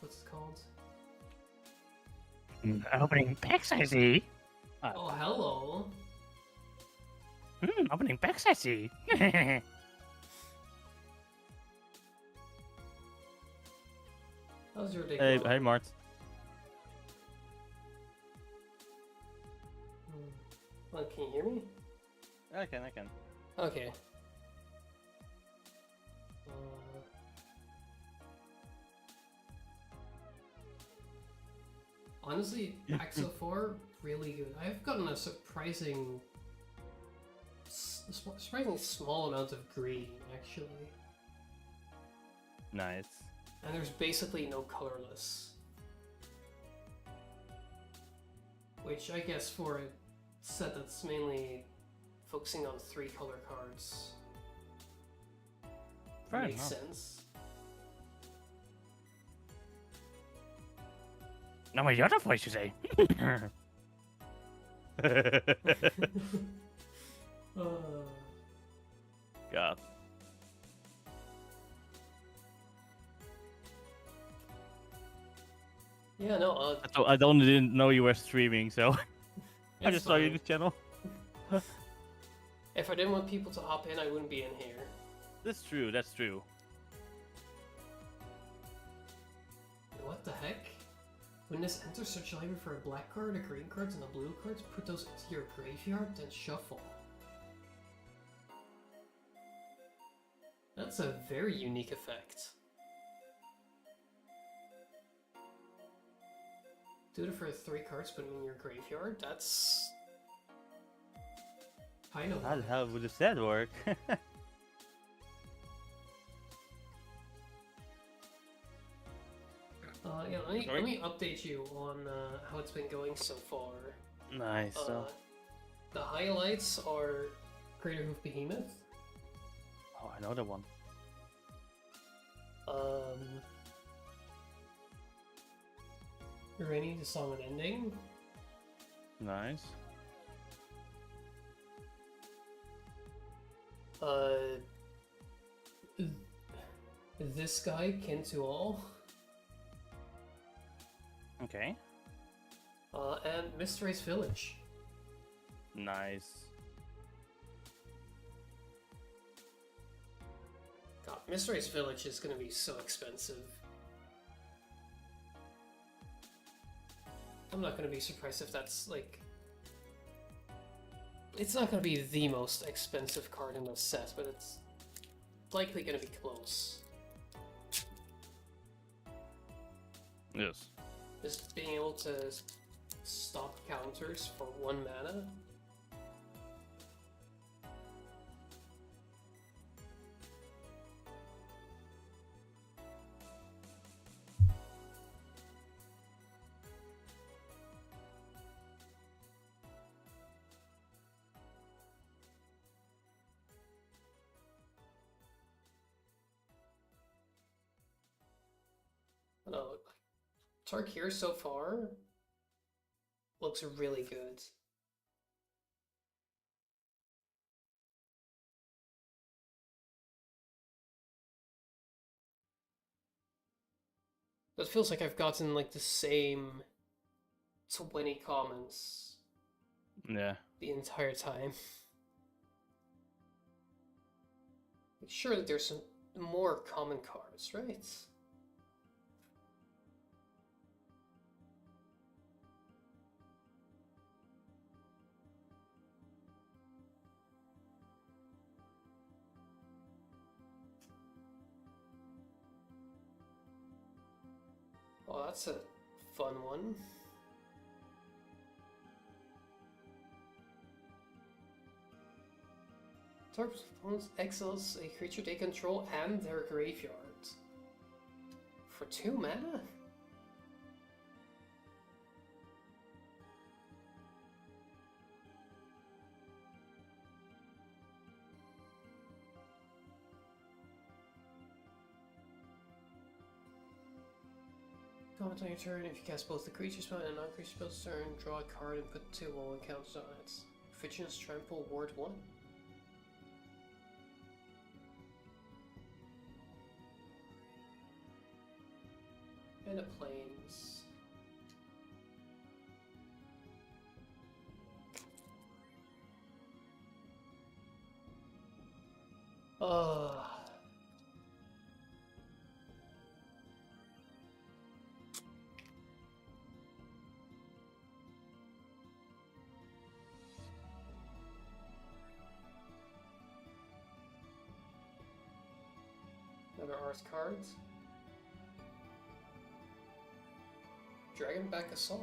what's it called? Opening packs, I see. Oh, hello! Opening packs, I see. How's your day Hey, going? hey, Mart. Well, can you hear me? I can. Okay. Honestly, Axo 4, really good. I've gotten a surprisingly small amount of green, actually. Nice. And there's basically no colorless. Which I guess for a set that's mainly focusing on 3 color cards makes sense. Now my other voice, you say? God. Yeah, no, I didn't know you were streaming, so I just saw you in fine. the channel. If I didn't want people to hop in, I wouldn't be in here. That's true. What the heck? When this enters search your library for a black card, a green card, and a blue card, put those into your graveyard, then shuffle. That's a very unique effect. Do it for 3 cards, put them in your graveyard? That's... kind of... How the hell would that work? yeah, let me update you on how it's been going so far. Nice. The highlights are Crater Hoof Behemoth. Oh, I know that one. Rainy, the Song and Ending. Nice. This guy, Kin to All. Okay. And Mystery's Village. Nice. God, Mystery's Village is gonna be so expensive. I'm not gonna be surprised if that's like... It's not gonna be the most expensive card in the set, but it's likely gonna be close. Yes. Just being able to stop counters for 1 mana. No, Tarkir so far looks really good. It feels like I've gotten like the same 20 comments Yeah. the entire time. Surely there's some more common cards, right? Oh, that's a fun one. Target's opponent exiles a creature they control and their graveyard. For 2 mana? Comment on your turn, if you cast both the creature spell and non-creature spell's turn, draw a card and put 2 all counters on it. Vigilance Trample, Ward 1. And a Plains. Another art card. Dragonback Assault.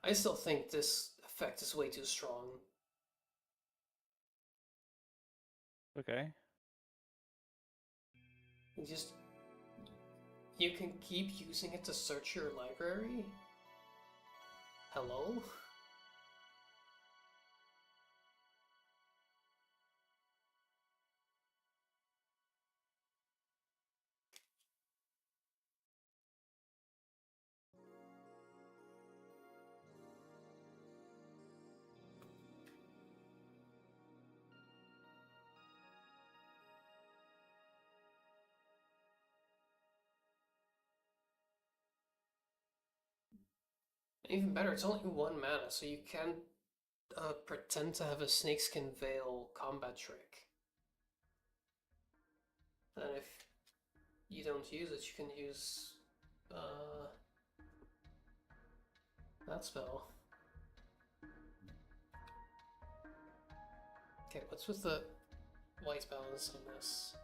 I still think this effect is way too strong. Okay. You can keep using it to search your library? Hello? Even better, it's only 1 mana, so you can pretend to have a Snakeskin Veil combat trick. And if you don't use it, you can use that spell. Okay, what's with the white balance on this?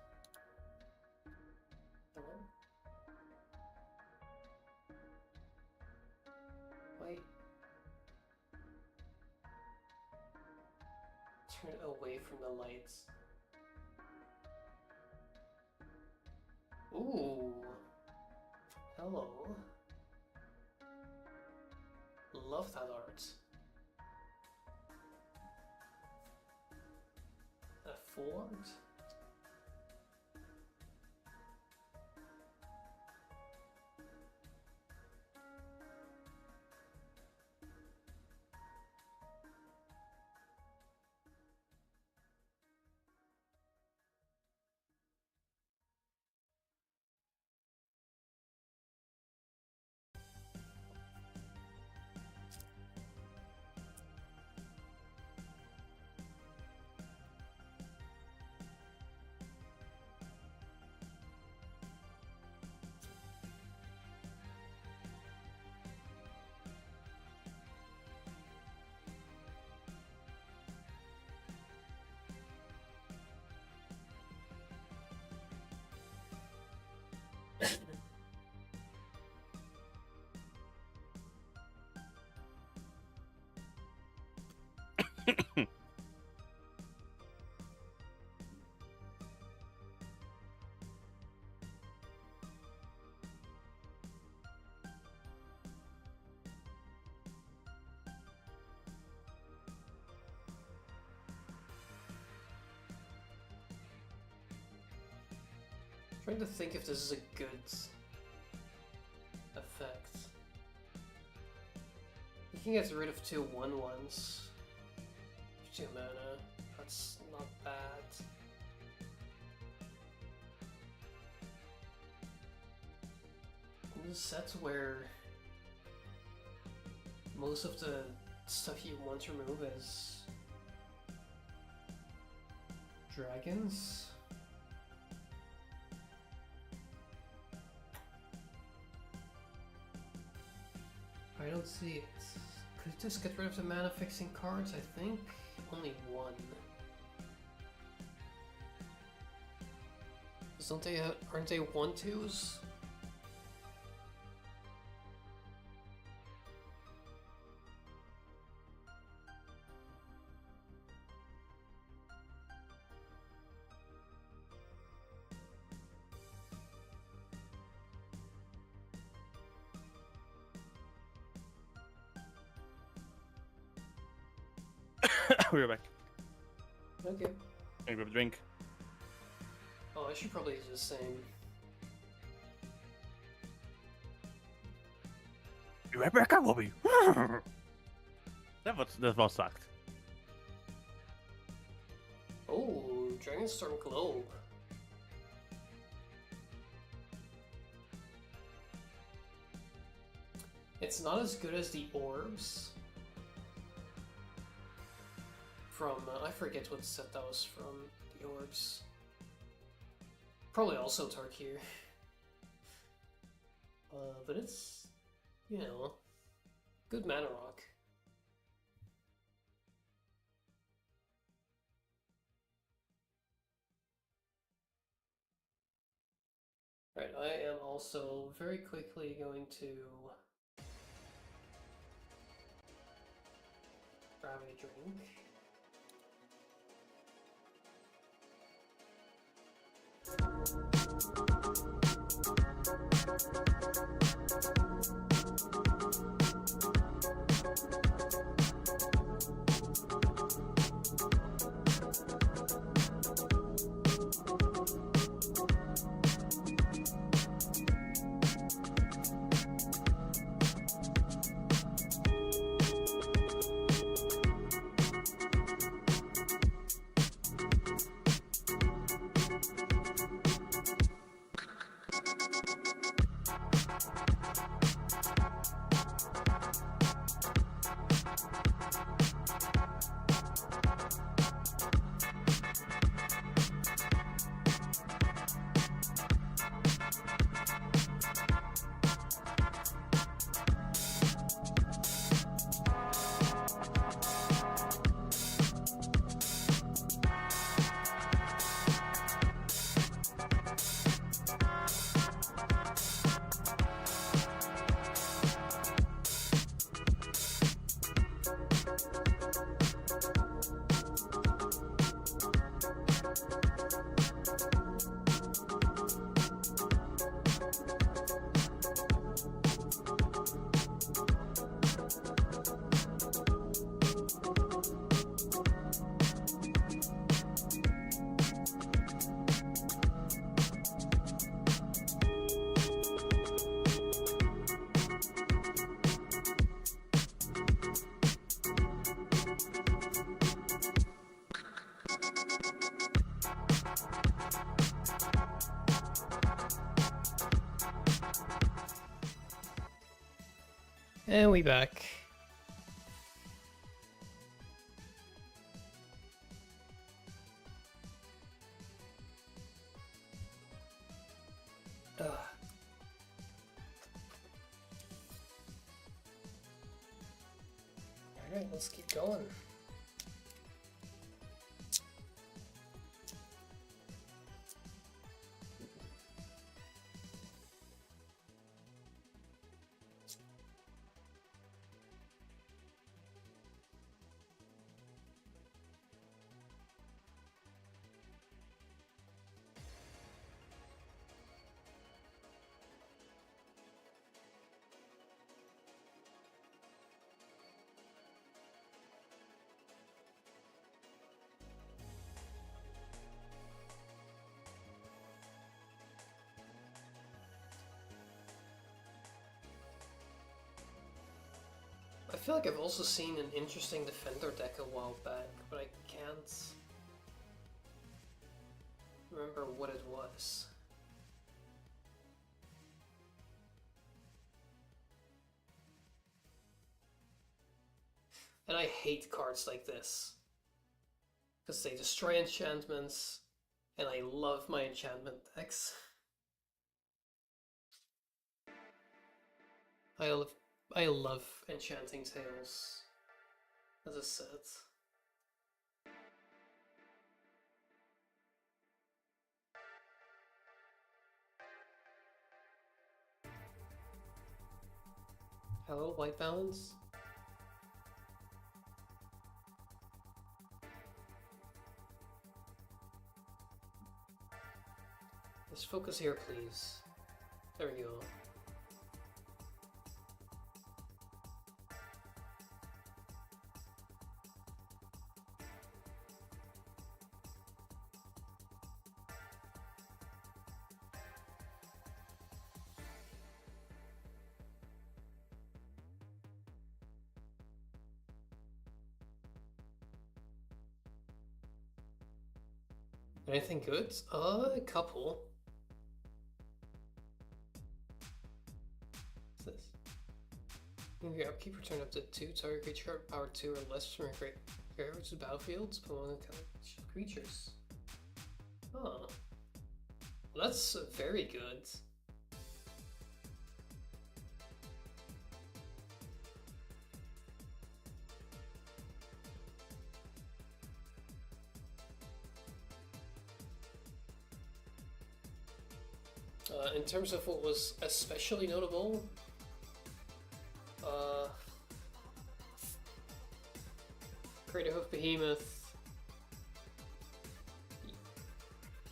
Wait. Turn it away from the lights. Ooh. Hello. Love that art. A fort? trying to think if this is a good effect. You can get rid of 2 1/1s. 2 mana. That's not bad. In this set where most of the stuff you want to remove is dragons. I don't see it. Could just get rid of the mana fixing cards, I think. Only 1. Don't they, aren't they 1/2s? We're back. Okay. Can grab a drink? Oh, I should probably do the same. Be right back, I will be. That was sucked. Oh, Dragonstorm Globe. It's not as good as the orbs. From, I forget what set that was from, the orbs. Probably also Tarkir. But it's, you know, good mana rock. Right, I am also very quickly going to grab a drink. And we back. Ugh. Alright, let's keep going. feel like I've also seen an interesting defender deck a while back, but I can't remember what it was. And I hate cards like this, because they destroy enchantments, and I love my enchantment decks. I love Enchanting Tales as a set. Hello, white balance? Let's focus here, please. There we go. Anything good? A couple. What's this? Move your upkeep, return up to 2 target creature card, power 2 or less from your graveyard to the battlefield, put one of the creatures. Oh. Well, that's very good. In terms of what was especially notable, Creative of Behemoth.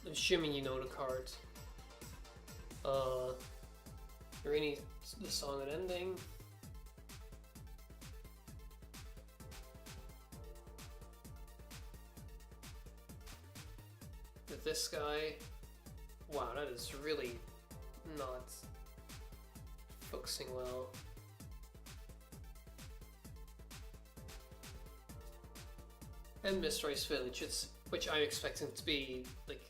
I'm assuming you know the card. Rainy, the Song and Ending. With this guy. Wow, that is really not focusing well. And Mistrise Village, which I'm expecting to be like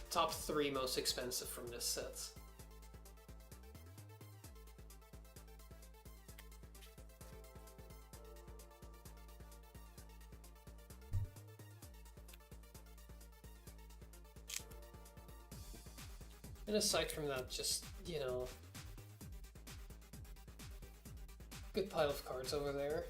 top 3 most expensive from this set. And aside from that, just, you know, good pile of cards over there.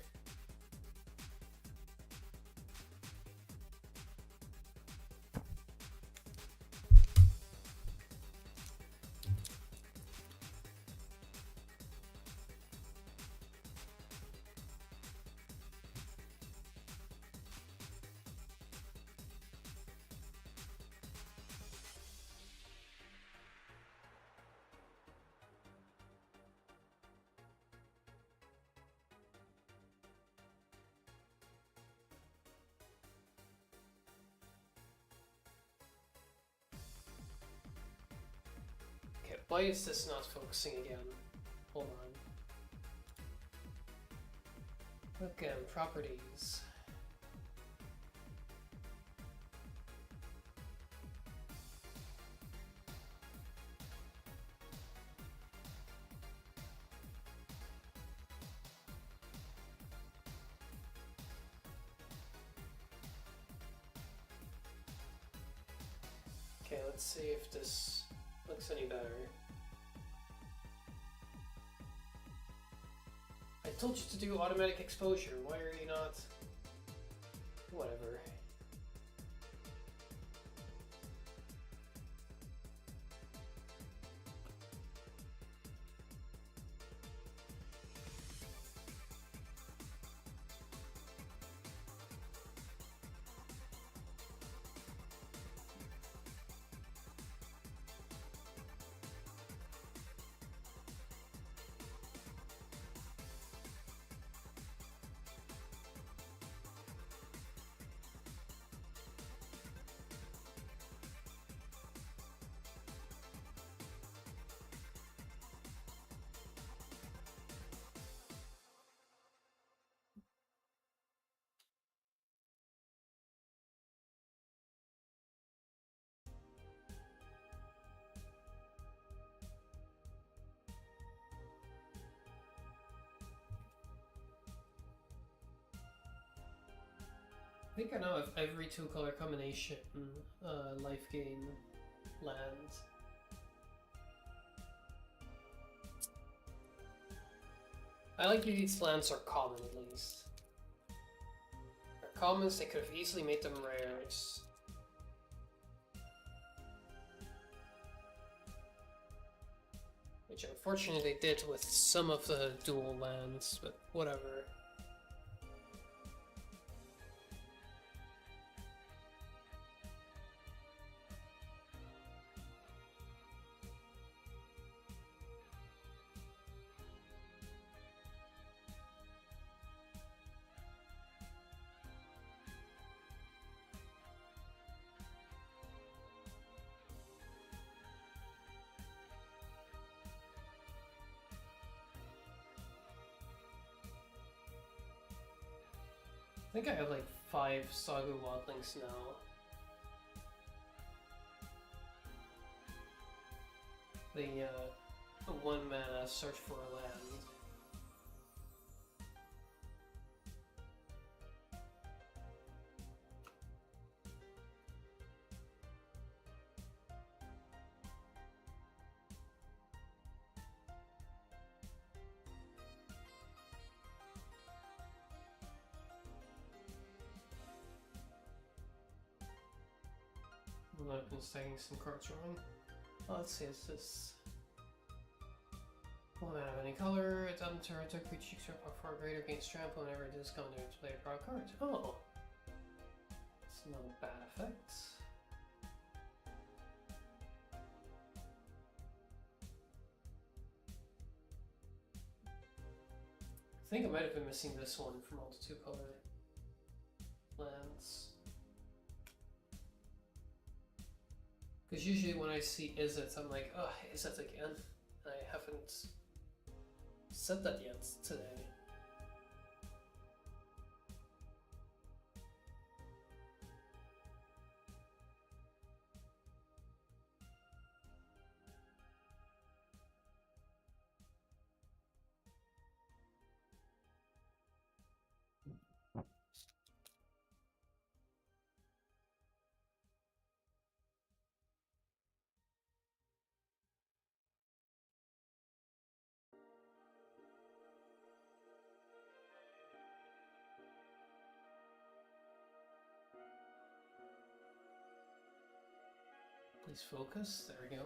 Why is this not focusing again? Hold on. Okay, properties. Okay, let's see if this looks any better. I told you to do automatic exposure. Why are you not? Whatever. I think I know if every 2-color combination life gain land. I like these lands are common at least. They're commons, they could have easily made them rares. Which unfortunately they did with some of the dual lands, but whatever. I think I have like 5 Saga Wildlings now. The 1 mana search for a land. I've been stacking some cards wrong. Oh, let's see, it's this. 1 mana of any color, it's on turn, attack creature up for greater gains trample whenever it is coming to play a draw card. Oh! It's not a bad effect. I think I might have been missing this one from all the 2-color lands. Because usually when I see Izzet, I'm like, oh, Izzet again. And I haven't said that yet today. Please focus. There we go.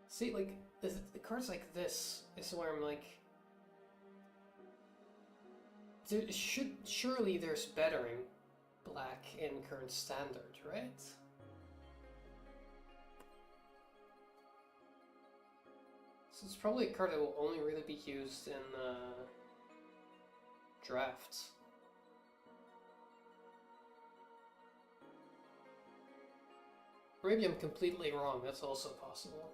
See, like, the cards like this is where I'm like, surely there's bettering black in current standard, right? So it's probably a card that will only really be used in drafts. Or maybe I'm completely wrong, that's also possible.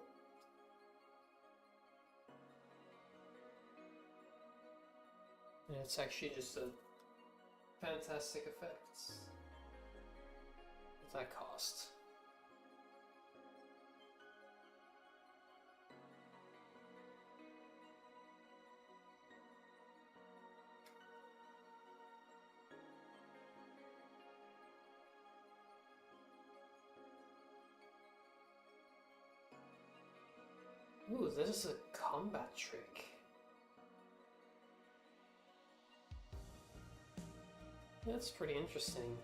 And it's actually just a fantastic effects. At that cost. Ooh, this is a combat trick. That's pretty interesting.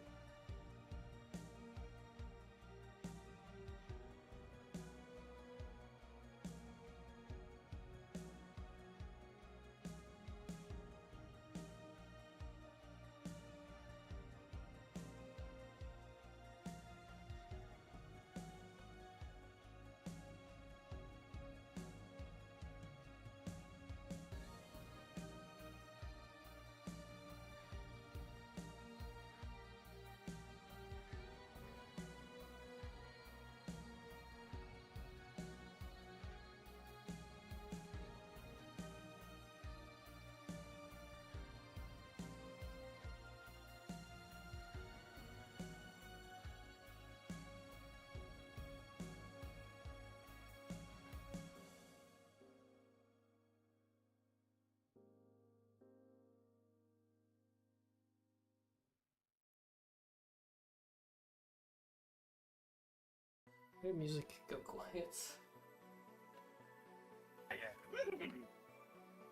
Your music go quiet.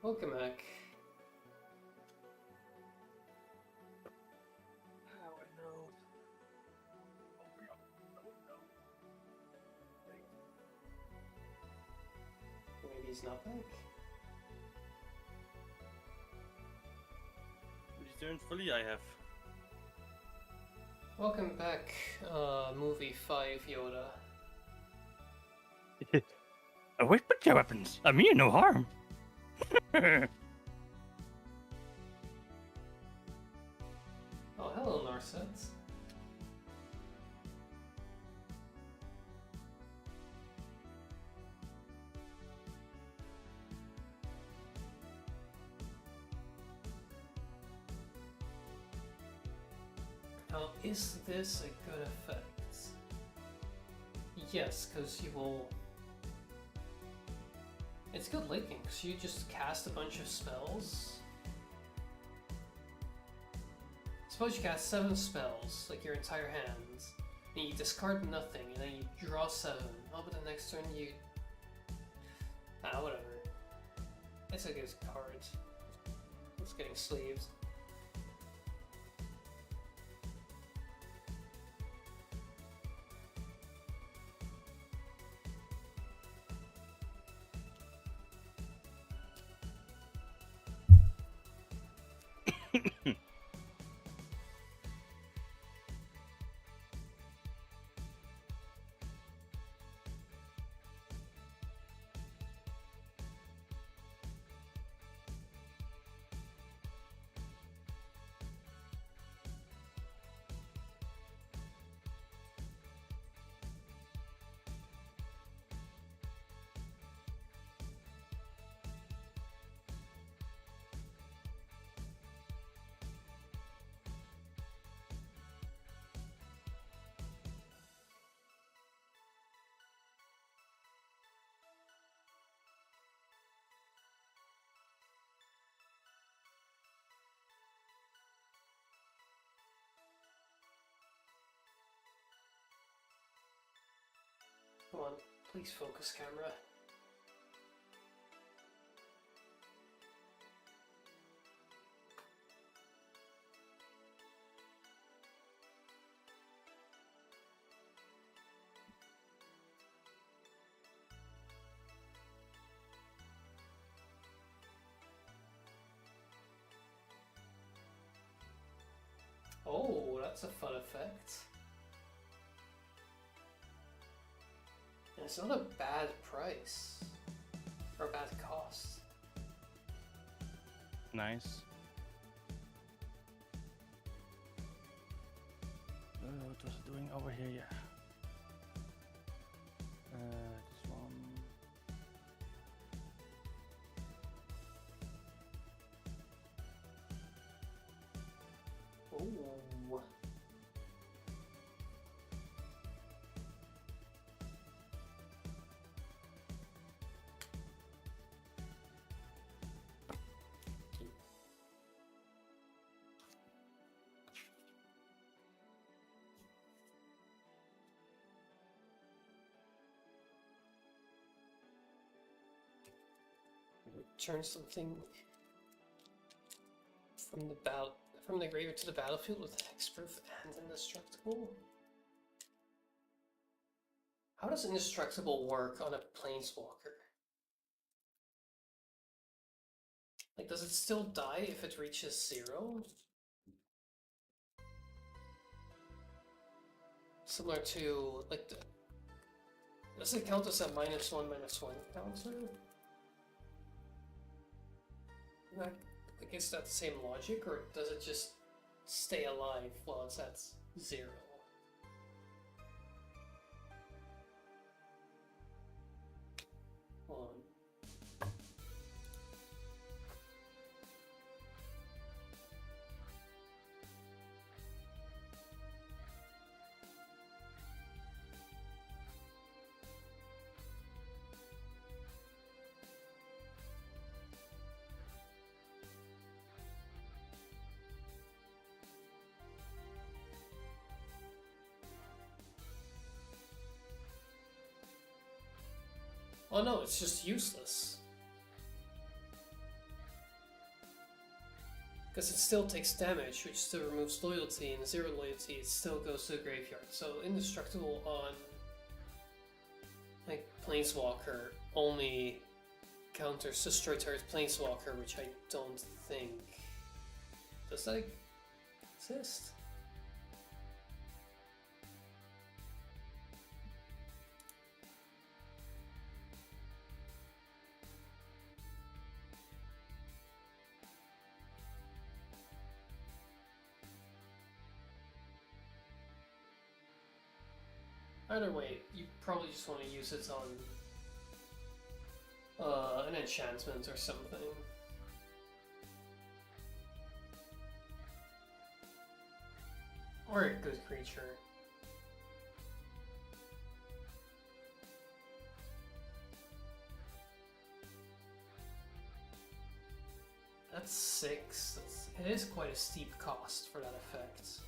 Welcome back. Maybe he's not back. Returned fully, I have. Welcome back, movie 5 Yoda. Away with your weapons. I mean no harm. Oh, hello, Narset. Now, is this a good effect? Yes, because you will... It's good linking, because you just cast a bunch of spells. Suppose you cast 7 spells, like your entire hand, and you discard nothing, and then you draw 7. Oh, but the next turn you... Ah, whatever. It's a good card. It's getting sleeves. Come on, please focus, camera. Oh, that's a fun effect. And it's not a bad price. Or a bad cost. Nice. What was it doing over here? Yeah. This one. Ooh. Return something from the graveyard to the battlefield with hexproof and indestructible? How does indestructible work on a planeswalker? Like, does it still die if it reaches 0? Similar to, like, does it count as a -1/-1 counter? Like, is that the same logic, or does it just stay alive while it's at 0? Hold on. Oh no, it's just useless. Because it still takes damage, which still removes loyalty, and 0 loyalty, it still goes to the graveyard. So indestructible on like Planeswalker only counters Destroy Target Planeswalker, which I don't think... Does that exist? Either way, you probably just want to use it on an enchantment or something. Or a good creature. That's 6. It is quite a steep cost for that effect.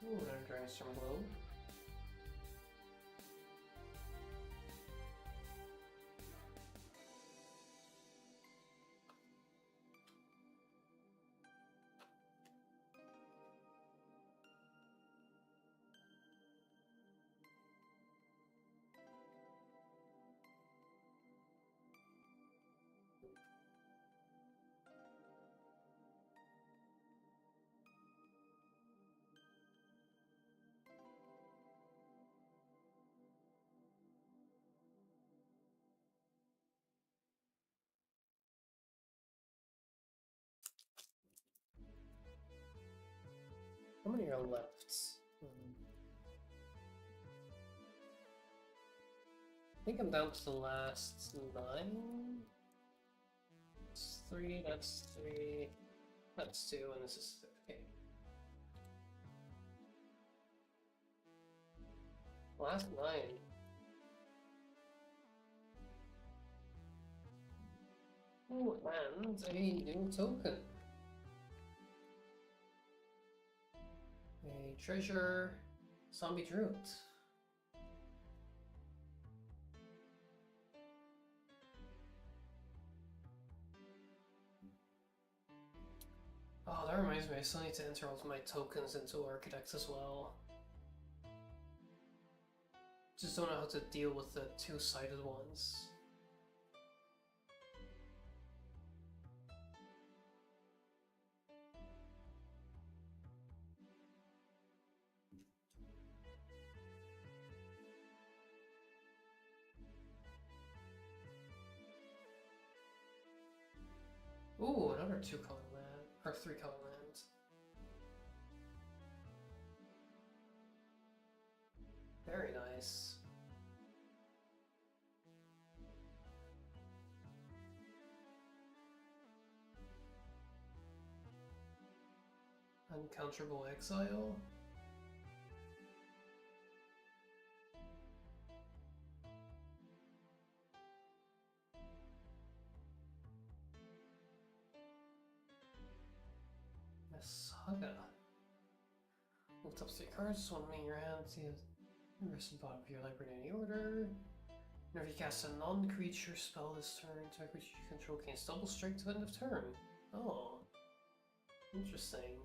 Ooh, another Dragonstorm WOOO. How many are left? I think I'm down to the last 9. That's 3, that's 3, that's 2, and this is... okay. Last 9. Ooh, and a new token. A treasure zombie druid. Oh, that reminds me, I still need to enter all of my tokens into Architect as well. Just don't know how to deal with the two-sided ones. Ooh, another 2-color land, or 3-color land. Very nice. Uncounterable exile. Saga. Look up 3 cards, one in your hand, see the rest of the bottom of your library in any order. Whenever you cast a non-creature spell this turn, to a creature you control gains double strike to end of turn. Oh. Interesting.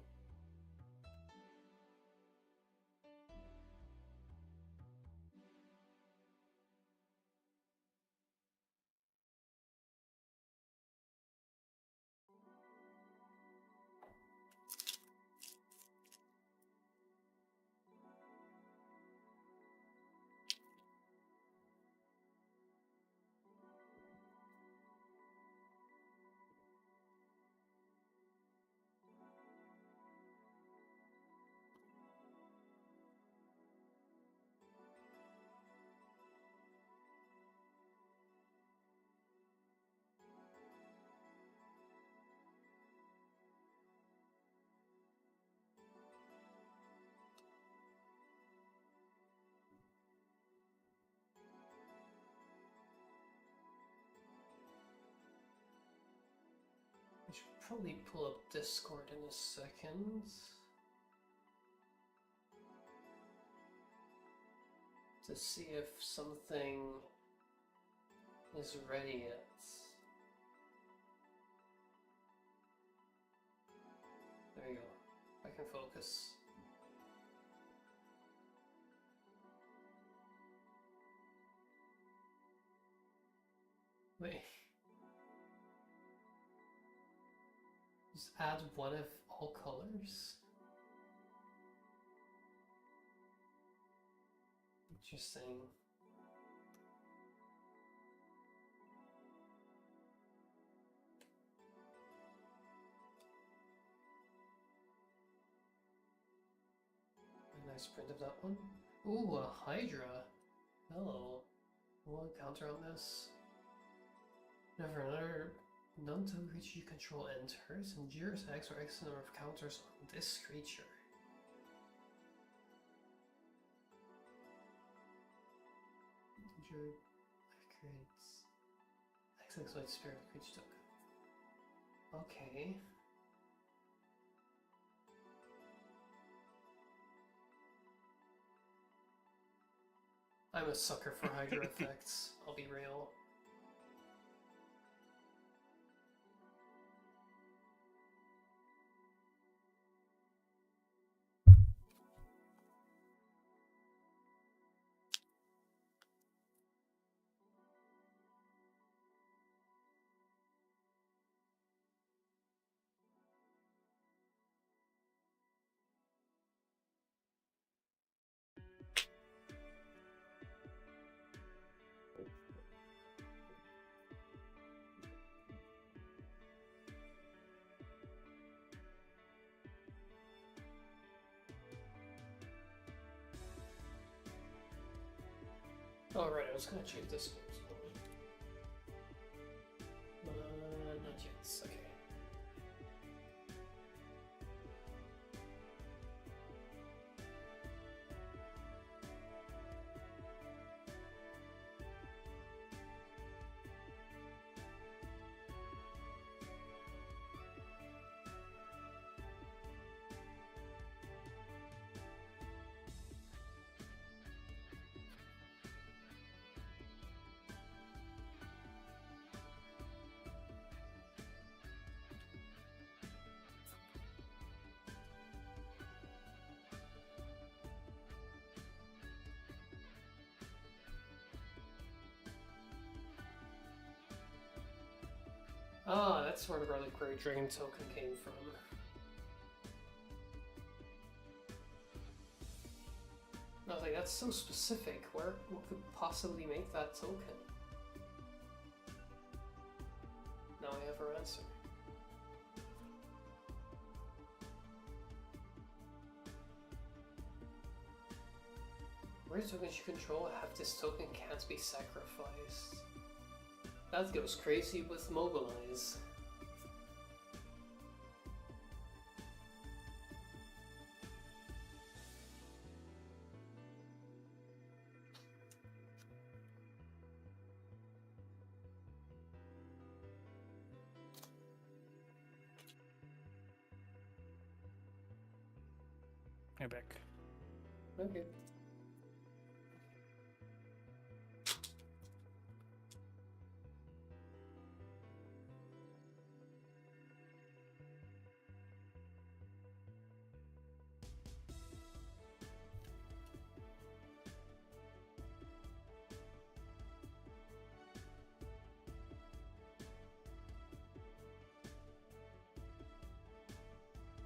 probably pull up Discord in a second. To see if something is ready yet. There you go. I can focus. Wait. Just add one of all colors? Interesting. A nice print of that one. Ooh, a Hydra. Hello. One counter on this. Never another non-token creature you control enters and endures X or X number of counters on this creature. Endure creates XX white spirit creature token. Okay. I'm a sucker for Hydra effects, I'll be real. Oh right, I was gonna check this one. Not yet, okay. Ah, that's where the Reliquary Dragon token came from. I was like, that's so specific. What could possibly make that token? Now I have our answer. Where tokens you control have this token can't be sacrificed. That goes crazy with Mobilize. You're back. Okay.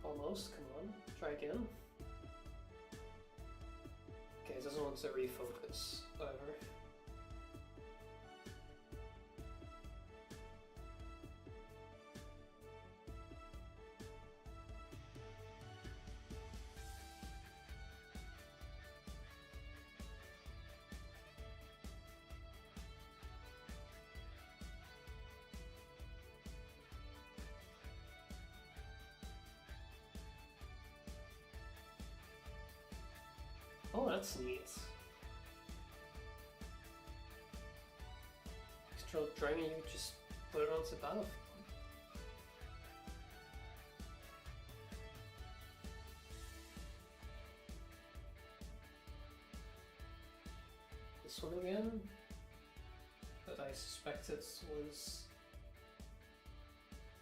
Almost, come on, try again. Okay, it doesn't want to refocus, whatever. Oh, that's neat. Control Dragon, you just put it onto the battlefield. this one again. That I suspected was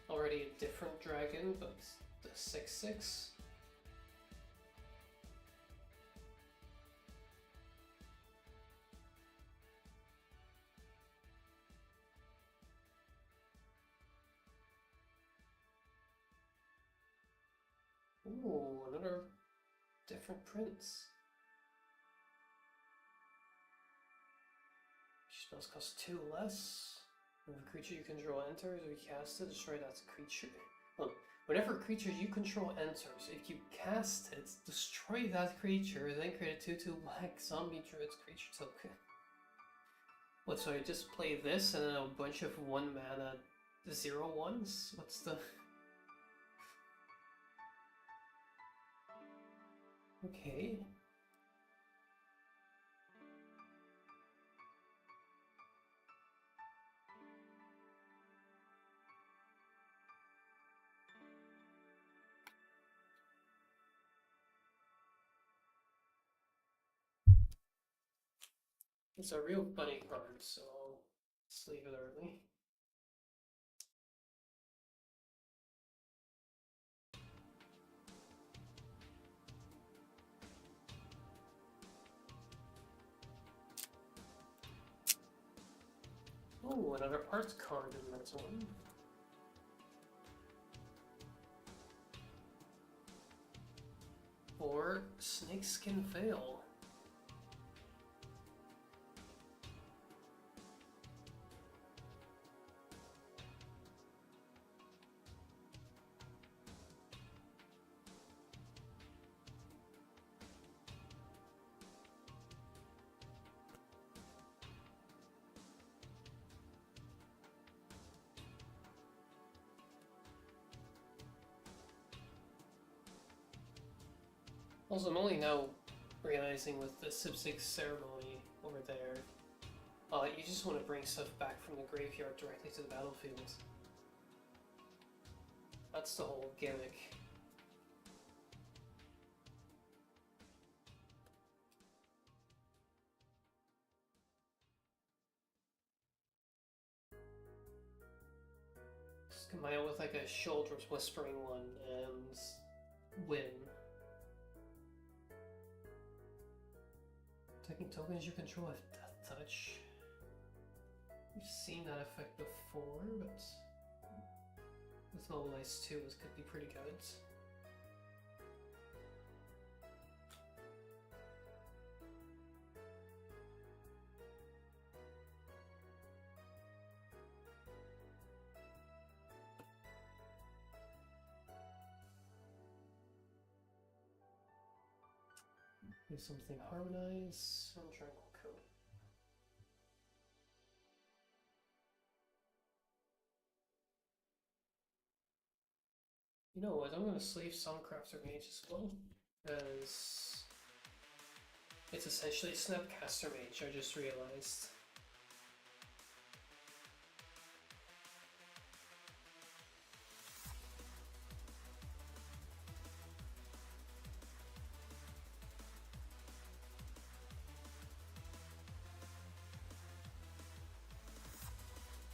already a different dragon, but the 6/6. Ooh, another different prince. Spells cost 2 less. When a creature you control enters or you cast it, destroy that creature. Well, whenever a creature you control enters, if you cast it, destroy that creature, then create a 2/2 black zombie druid creature token. What, so I just play this and then a bunch of 1 mana 0/1s? What's the... Okay. It's a real funny card, so let's leave it early. Oh, another art card in that one. Or Snakeskin Veil. Also, I'm only now realizing with the Sipsig ceremony over there, you just want to bring stuff back from the graveyard directly to the battlefield. That's the whole gimmick. Just combine it with like a Shoulders Whispering one and win. Taking tokens you control have Death Touch. We've seen that effect before, but with Mobilize 2 it could be pretty good. Do something Harmonize and Tranquil Code. You know what, I'm gonna sleeve Suncrafter Mage as well, because it's essentially Snapcaster Mage, I just realized.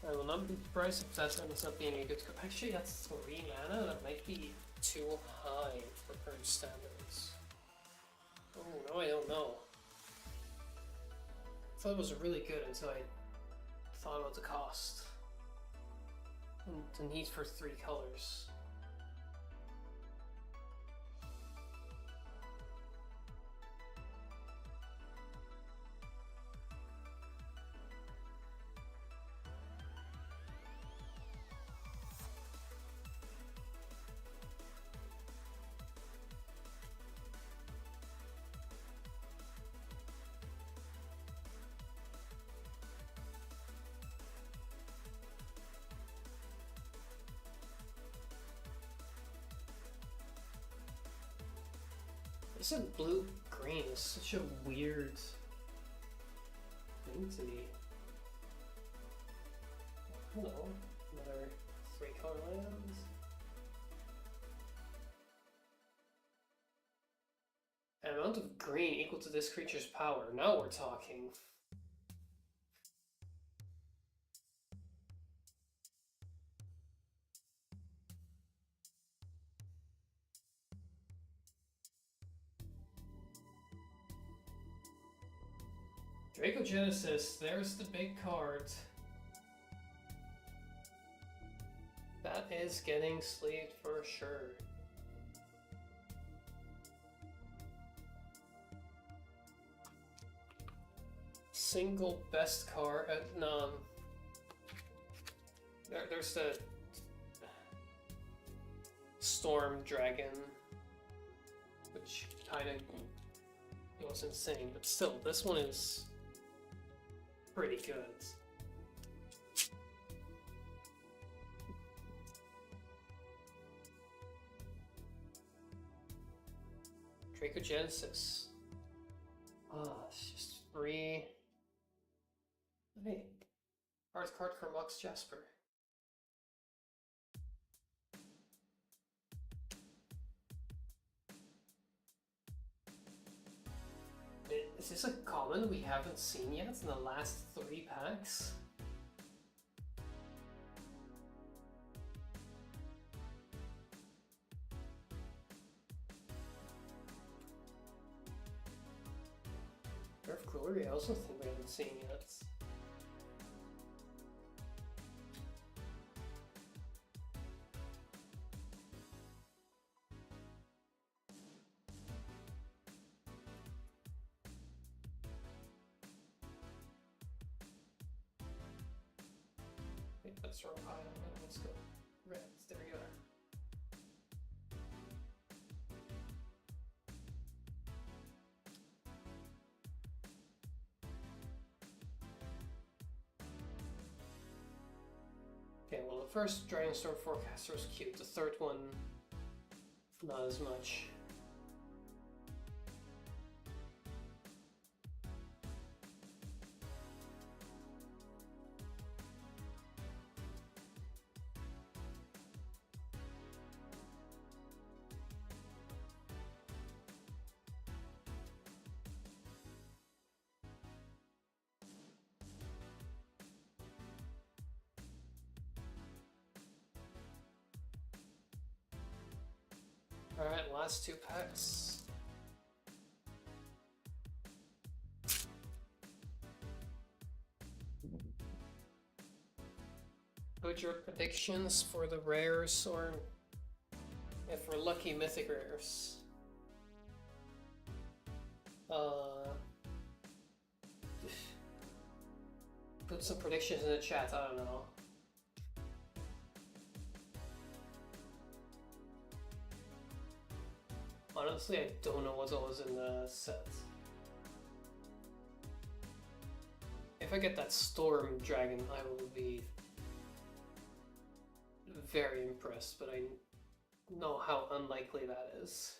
I will not be surprised if that ends up being a good card. Actually, that's 3 mana, that might be too high for current standards. Oh, no, I don't know. I thought it was really good until I thought about the cost. And the need for 3 colors. This is blue-green, it's such a weird thing to me. Hello, another 3-color lands. An amount of green equal to this creature's power. Now we're talking. Dracogenesis, there's the big card. That is getting sleeved for sure. Single best card. No. There's the Storm Dragon, which kind of was insane, but still, this one is pretty good. Dracogenesis. It's just free. Hey, art card from Lux Jasper. Is this a common we haven't seen yet in the last 3 packs? Rare of Glory, I also think we haven't seen yet. Wait, that's the wrong item. Let's go. Reds, there we go. Okay, well the first Dragonstorm Forecaster was cute, the third one not as much. Alright, last 2 packs. Put your predictions for the rares, or if we're lucky, mythic rares. Put some predictions in the chat, I don't know. Honestly, I don't know what's always in the set. If I get that Storm Dragon, I will be very impressed, but I know how unlikely that is.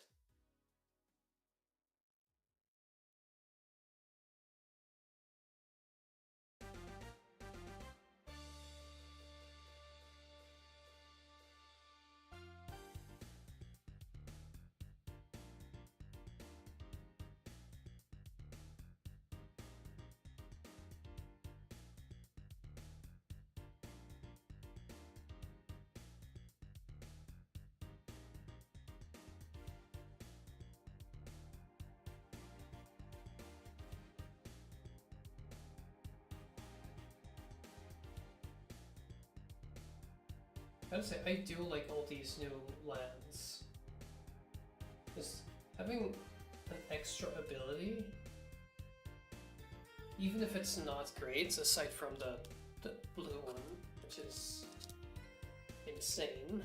I gotta say, I do like all these new lands. Just having an extra ability, even if it's not great, aside from the blue one, which is insane.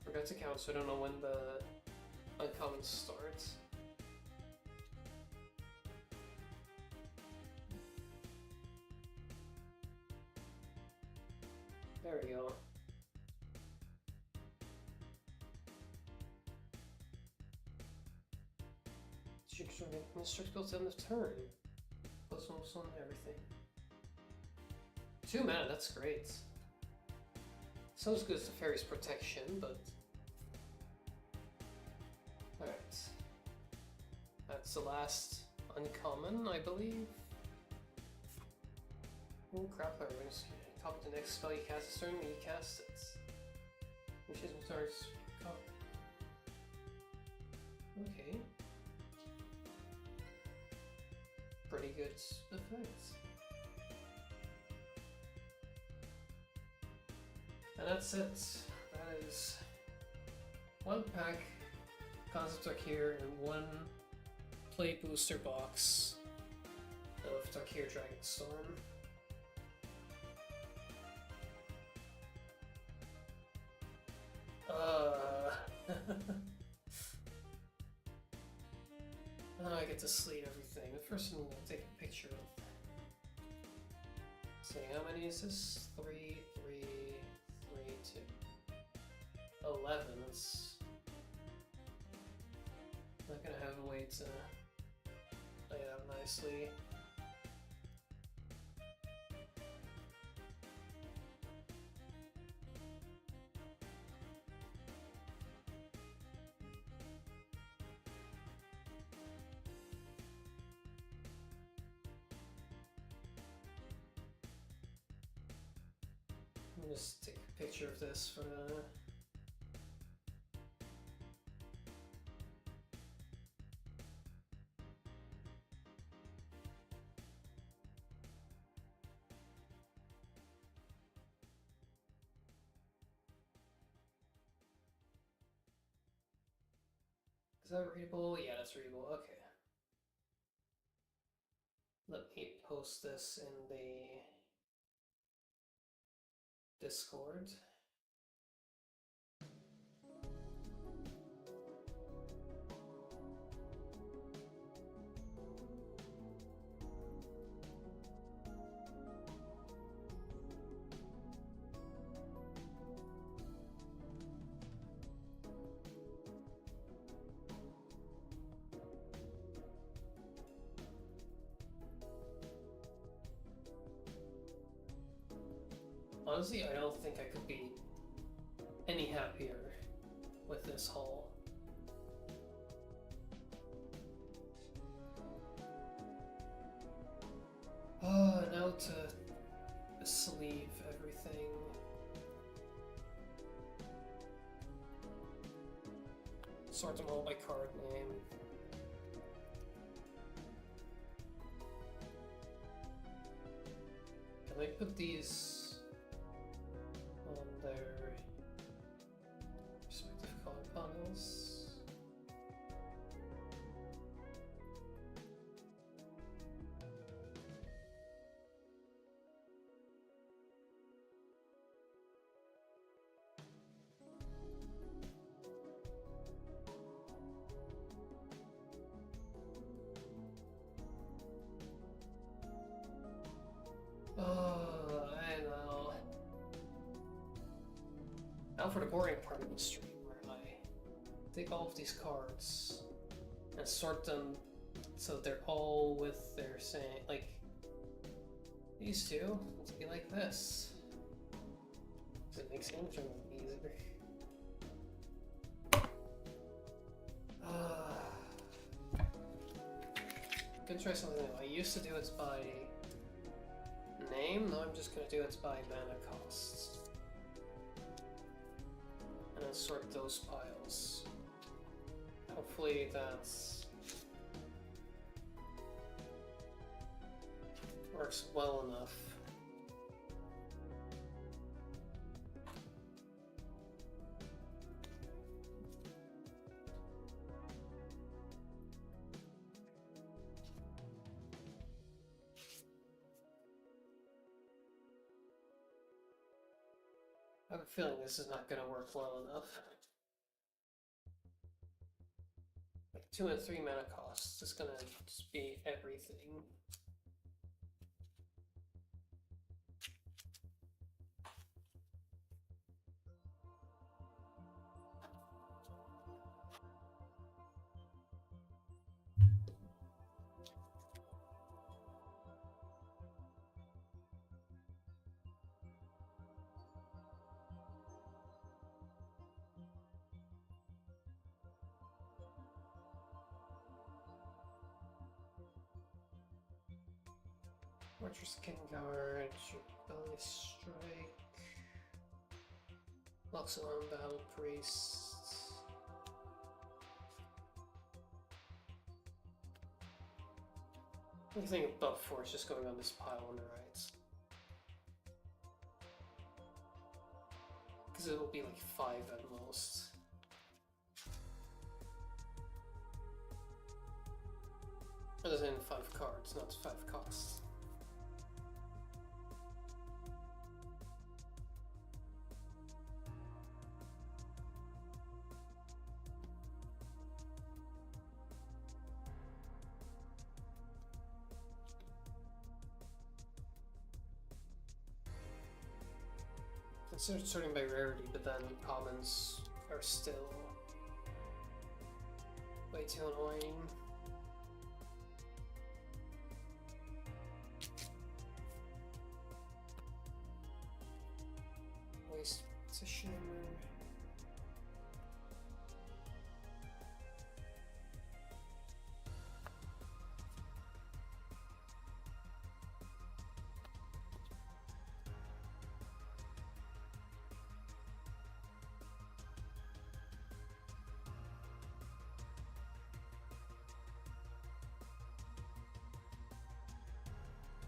Forgot to count, so I don't know when the uncommon start. There we go. Construct built end of turn. Plus almost on everything. 2 mana, that's great. Sounds good as the fairy's protection, but... Alright. That's the last uncommon, I believe. Oh crap, I'm going to copy the next spell you cast this turn when you cast it. Which is what starts... Okay. Pretty good effect. And that's it. That is 1 pack Concept Tarkir and 1 play booster box of Tarkir Dragonstorm. Now I get to sleeve everything. The first one we'll take a picture of. See, how many is this? 3, 3, 3, 2. 11. That's not gonna have a way to lay it out nicely. I'll just take a picture of this for the... Is that readable? Yeah, that's readable. Okay. Let me post this in the Discord. Honestly, I don't think I could be any happier with this haul. Now to sleeve everything. Sort them all by card name. Can I put these on their respective color panels? Oh, I know. Now for the boring part of the stream, where I take all of these cards and sort them so they're all with their same, like, these two, let's be like this. Does it make sense or easier? Could try something new. I used to do it by name, now I'm just gonna do it by mana costs. And then sort those piles. Hopefully that's works well enough. I have a feeling this is not going to work well enough. 2 and 3 mana costs. It's gonna just be everything. Fortress King Guard, Belly Strike, Luxelon Battle Priest. I think above 4 is just going on this pile on the right. Because it will be like 5 at most. As in 5 cards, not 5 costs. It's sorting by rarity, but then commons are still way too annoying. Waste Petition.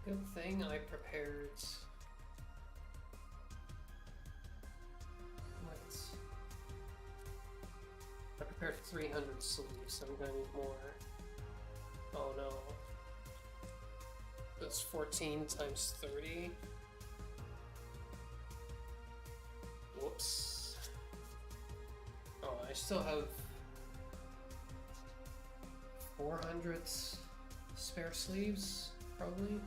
Good thing I prepared. What? I prepared 300 sleeves, so I'm gonna need more. Oh no. That's 14 times 30. Whoops. Oh, I still have 400 spare sleeves, probably.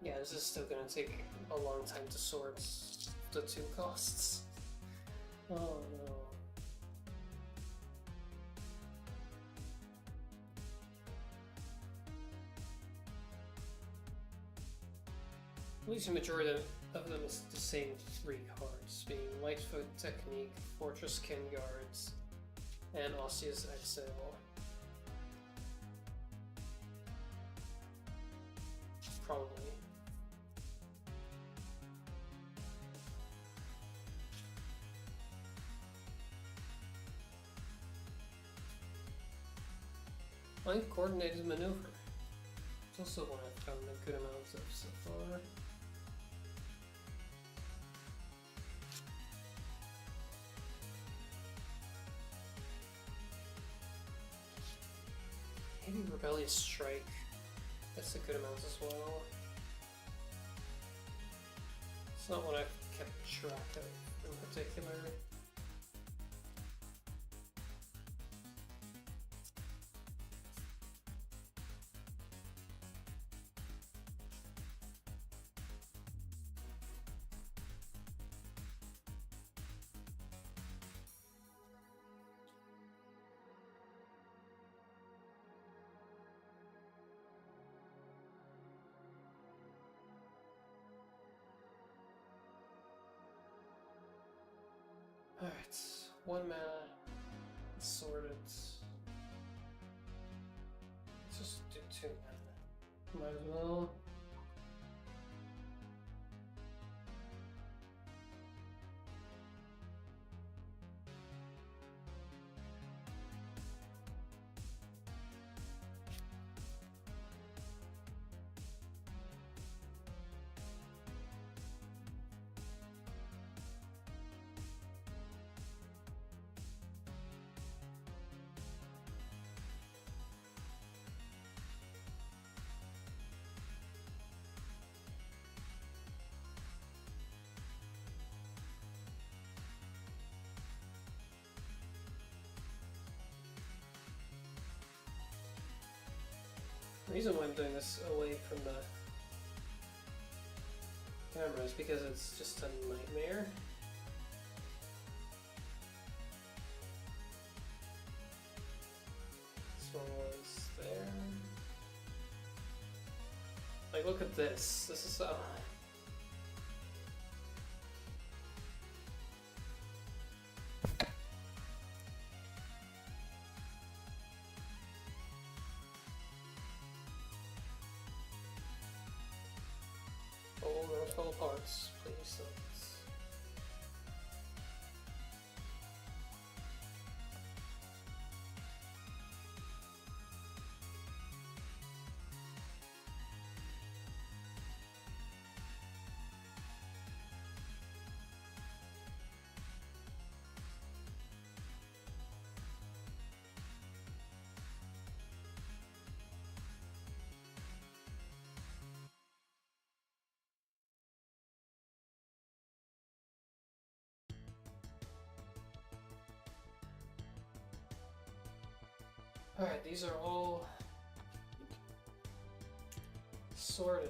Yeah, this is still gonna take a long time to sort the 2 costs. Oh no. At least the majority of them is the same 3 cards, being Lightfoot Technique, Fortress Kin Guards, and Osseous Exile. Probably. Coordinated Maneuver. It's also one I've found a good amount of so far. Maybe Rebellious Strike. That's a good amount as well. It's not what I've kept track of in particular. 1 mana, sorted. Let's just do 2 mana. Might as well. The reason why I'm doing this away from the camera is because it's just a nightmare. This one was there. Like, look at this. This is so... Oh, don't fall apart, please don't. Alright, these are all sorted.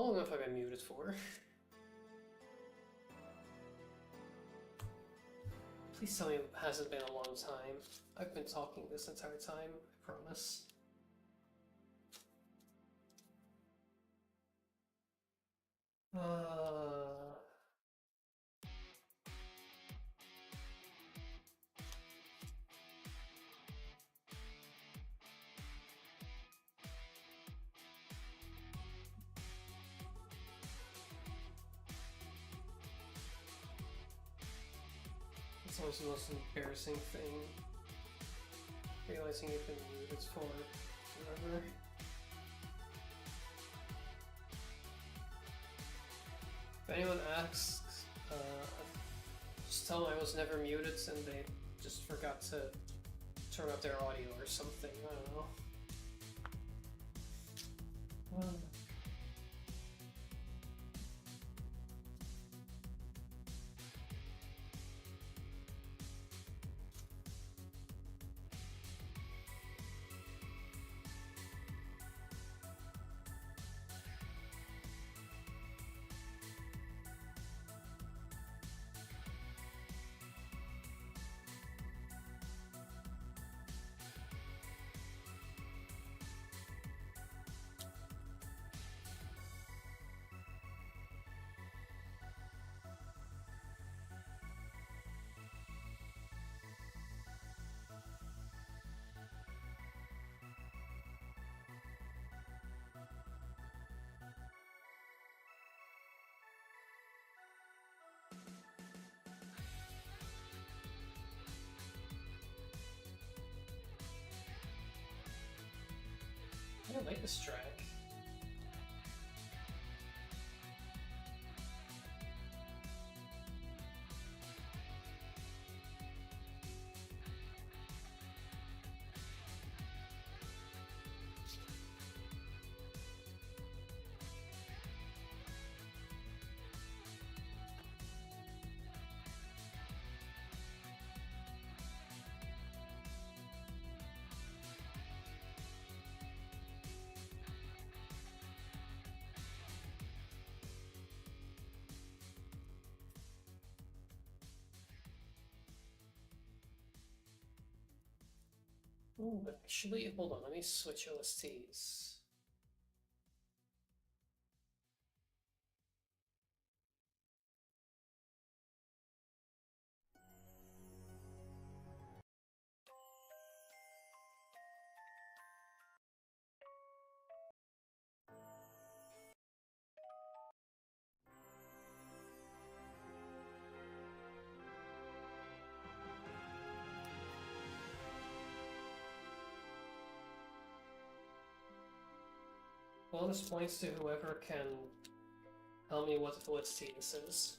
How long have I been muted for? Please tell me it hasn't been a long time. I've been talking this entire time, I promise. It's always the most embarrassing thing. Realizing you've been muted for forever. If anyone asks, just tell them I was never muted and they just forgot to turn up their audio or something, I don't know. I like this track. Ooh, actually, hold on, let me switch OSTs. Bonus points to whoever can tell me what OST this is.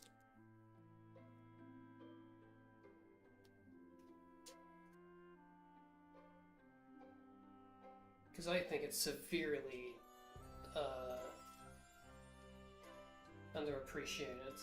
Because I think it's severely underappreciated.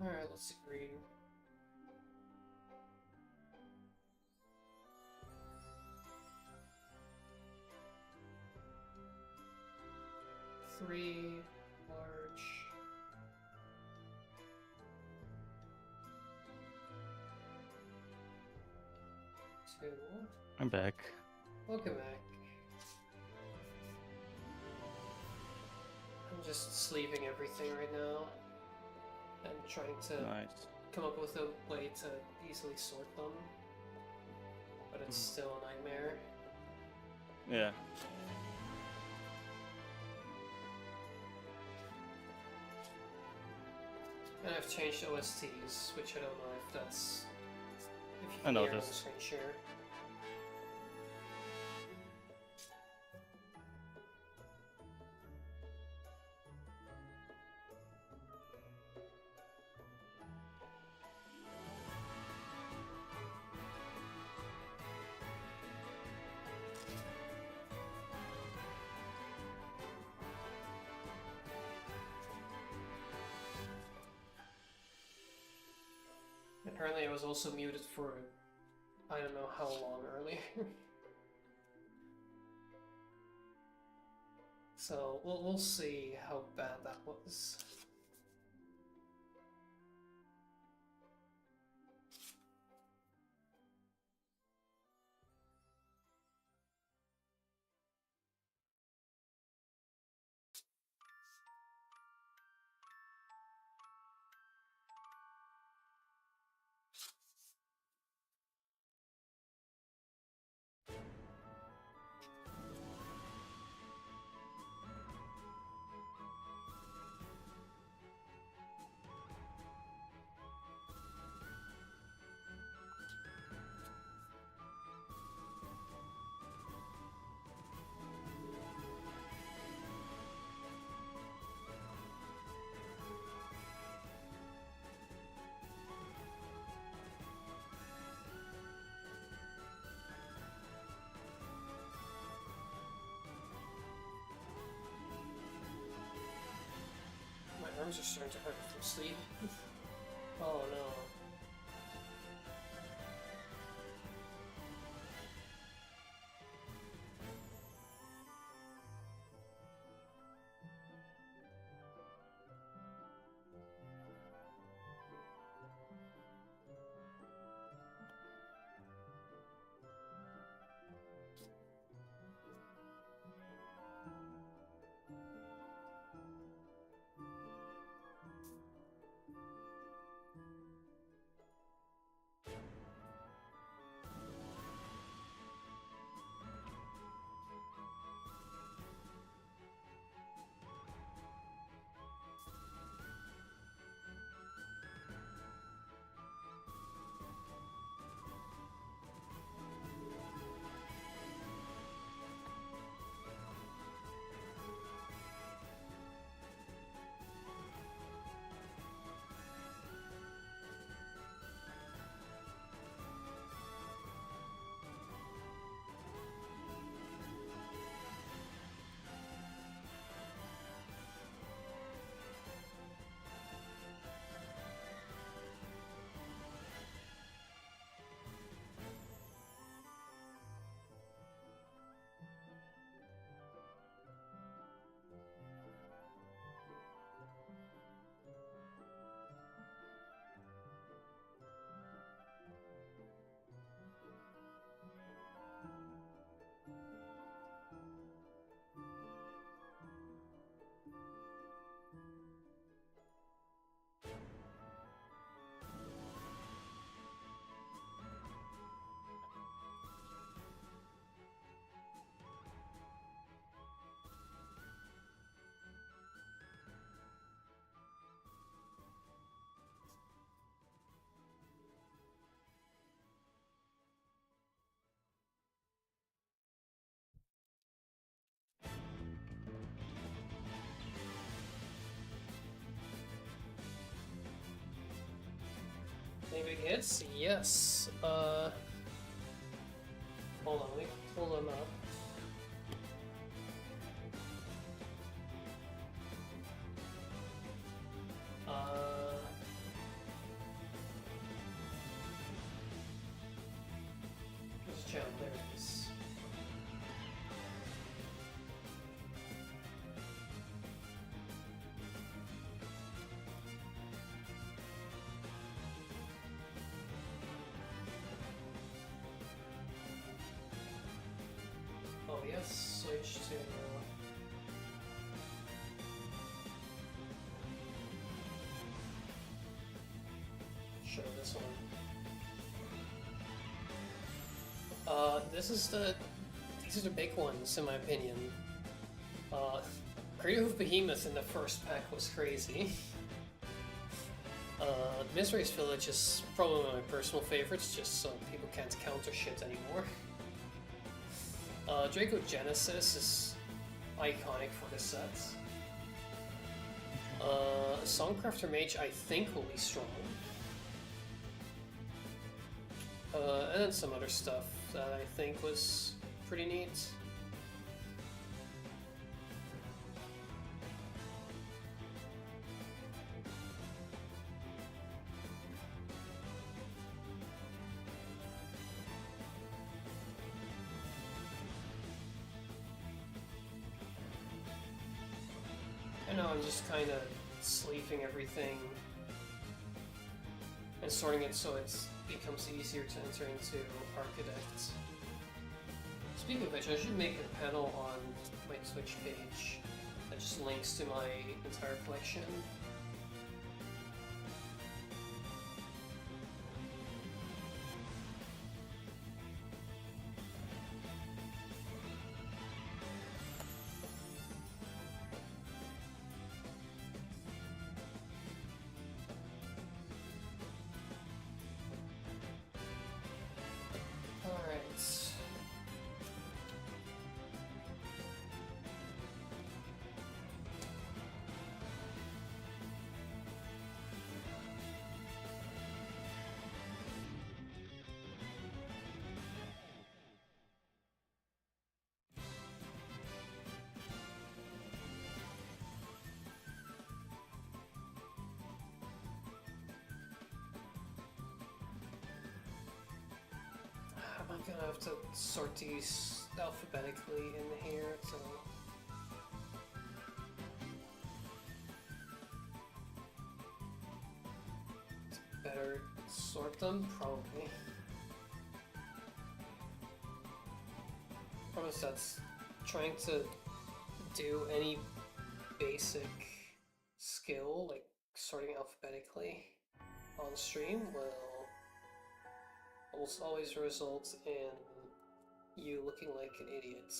Alright, let's see green. 3 large. Two. I'm back. Welcome back. I'm just sleeving everything right now and trying to Nice. come up with a way to easily sort them, but it's still a nightmare. Yeah. And I've changed OSTs, which I don't know if that's... if you I can hear on the noticed. screen share. Apparently I was also muted for I don't know how long earlier. So we'll see how bad that was. My arms are starting to hurt from sleep. Oh no. Any big hits? Yes. Hold on, let me pull them up. There's a channel, there it is. switch to... Sure, this one. These are the big ones, in my opinion. Great Hoof Behemoth in the first pack was crazy. Misery's Village is probably one of my personal favorites, just so people can't counter shit anymore. Draco Genesis is iconic for this set. Songcrafter Mage I think will be strong. And then some other stuff that I think was pretty neat. I know I'm just kind of sleeving everything and sorting it so it becomes easier to enter into Architect. Speaking of which, I should make a panel on my Twitch page that just links to my entire collection. I'm gonna have to sort these alphabetically in here, so... Better sort them? Probably. Promise that's trying to do any basic skill, like sorting alphabetically on stream, will almost always result in you looking like an idiot.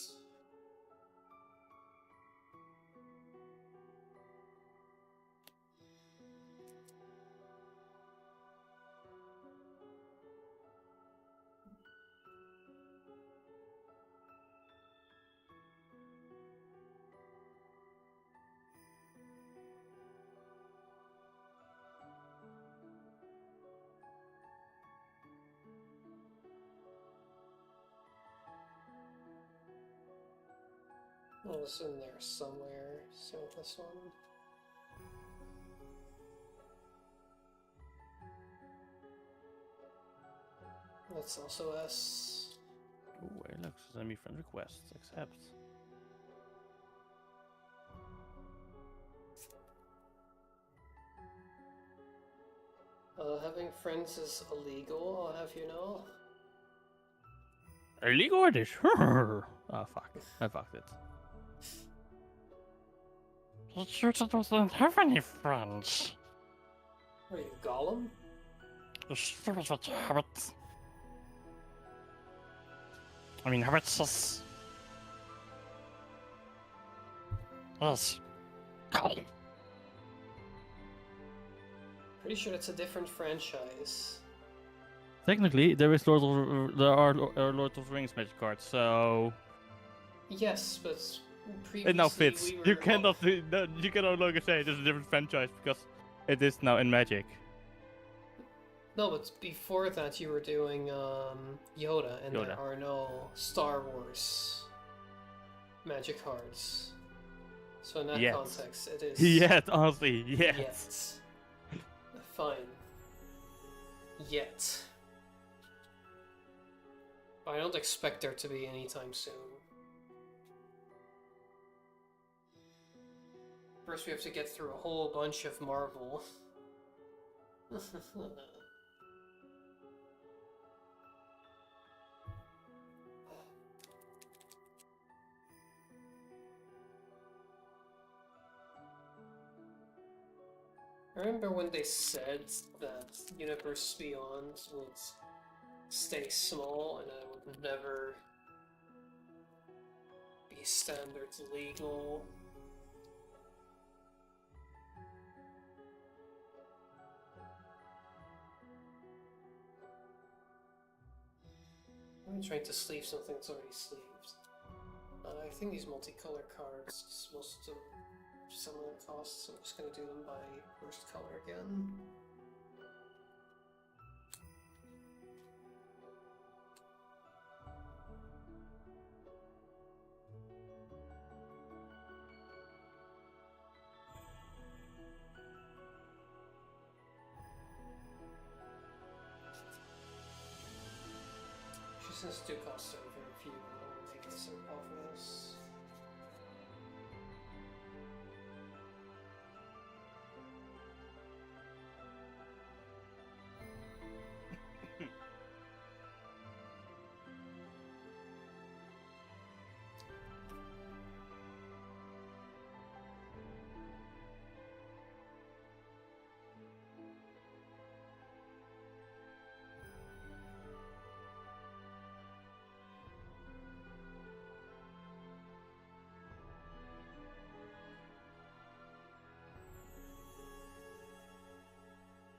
It was in there somewhere, so this one. That's also S. Ooh, look, send me friend request. Accept. Having friends is illegal, I'll have you know. Illegal it is. Oh fuck. I fucked it. The student doesn't have any friends. Are you Gollum? The student with habits. I mean, habits is... Yes. Gollum. Pretty sure it's a different franchise. Technically, there are Lord of the Rings magic cards, so... Yes, but previously It now fits. we were... You cannot you can no longer say it is a different franchise because it is now in Magic. No, but before that you were doing Yoda, and there are no Star Wars magic cards. So in that context, it is... Yet, honestly, yet. Yet. Fine. Yet. But I don't expect there to be anytime soon. First we have to get through a whole bunch of Marvel. I remember when they said that Universe Beyond would stay small and it would never be standard legal. I'm trying to sleeve something that's already sleeved. I think these multicolor cards, most of them similar costs, so I'm just gonna do them by first color again. Since do cost over a few, I'll take this off of this.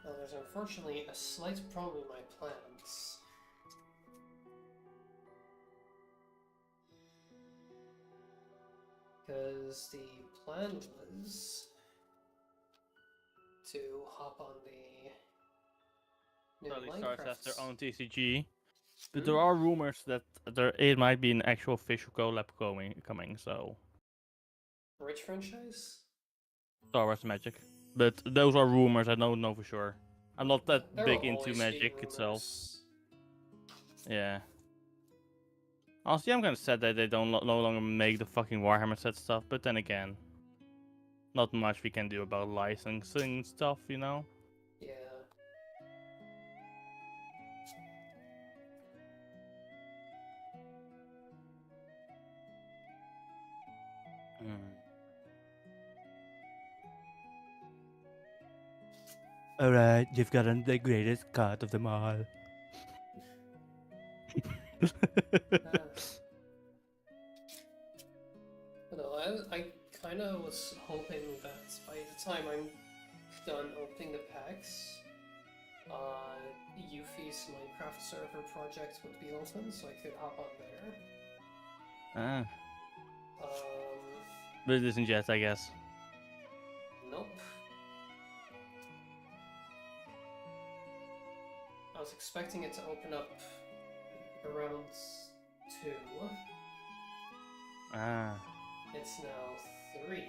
Now there's unfortunately a slight problem with my plans. Because the plan was to hop on the new Totally Minecraft. Stars has their own TCG. But there are rumors that it might be an actual official collab coming, so... Which franchise? Star Wars Magic. But those are rumors, I don't know for sure. I'm not that There big will into always be Magic itself. rumors. Yeah. Honestly, I'm kinda sad that they don't no longer make the fucking Warhammer set stuff, but then again... Not much we can do about licensing stuff, you know? Yeah. Alright, you've gotten the greatest card of them all. No, I kind of was hoping that by the time I'm done opening the packs, Yuffie's Minecraft server project would be open, so I could hop on there. But it isn't yet, I guess. Nope. I was expecting it to open up around 2. It's now 3.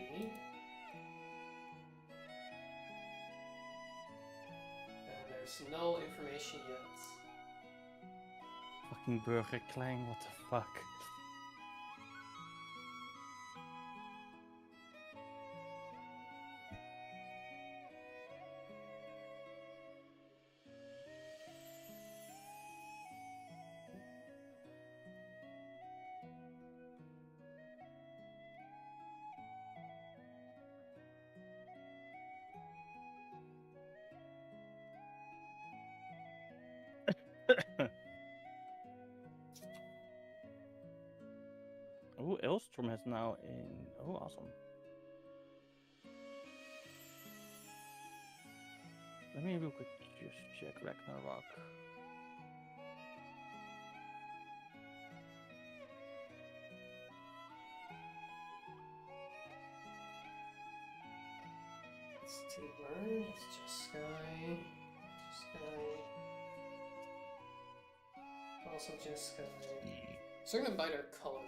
And there's no information yet. Fucking Burger Clang, what the fuck? Oh, Elstrom has now in... Oh, awesome. Let me real quick just check Ragnarok. It's T-Burn, it's just Sky. Also just Sky. Certain biter color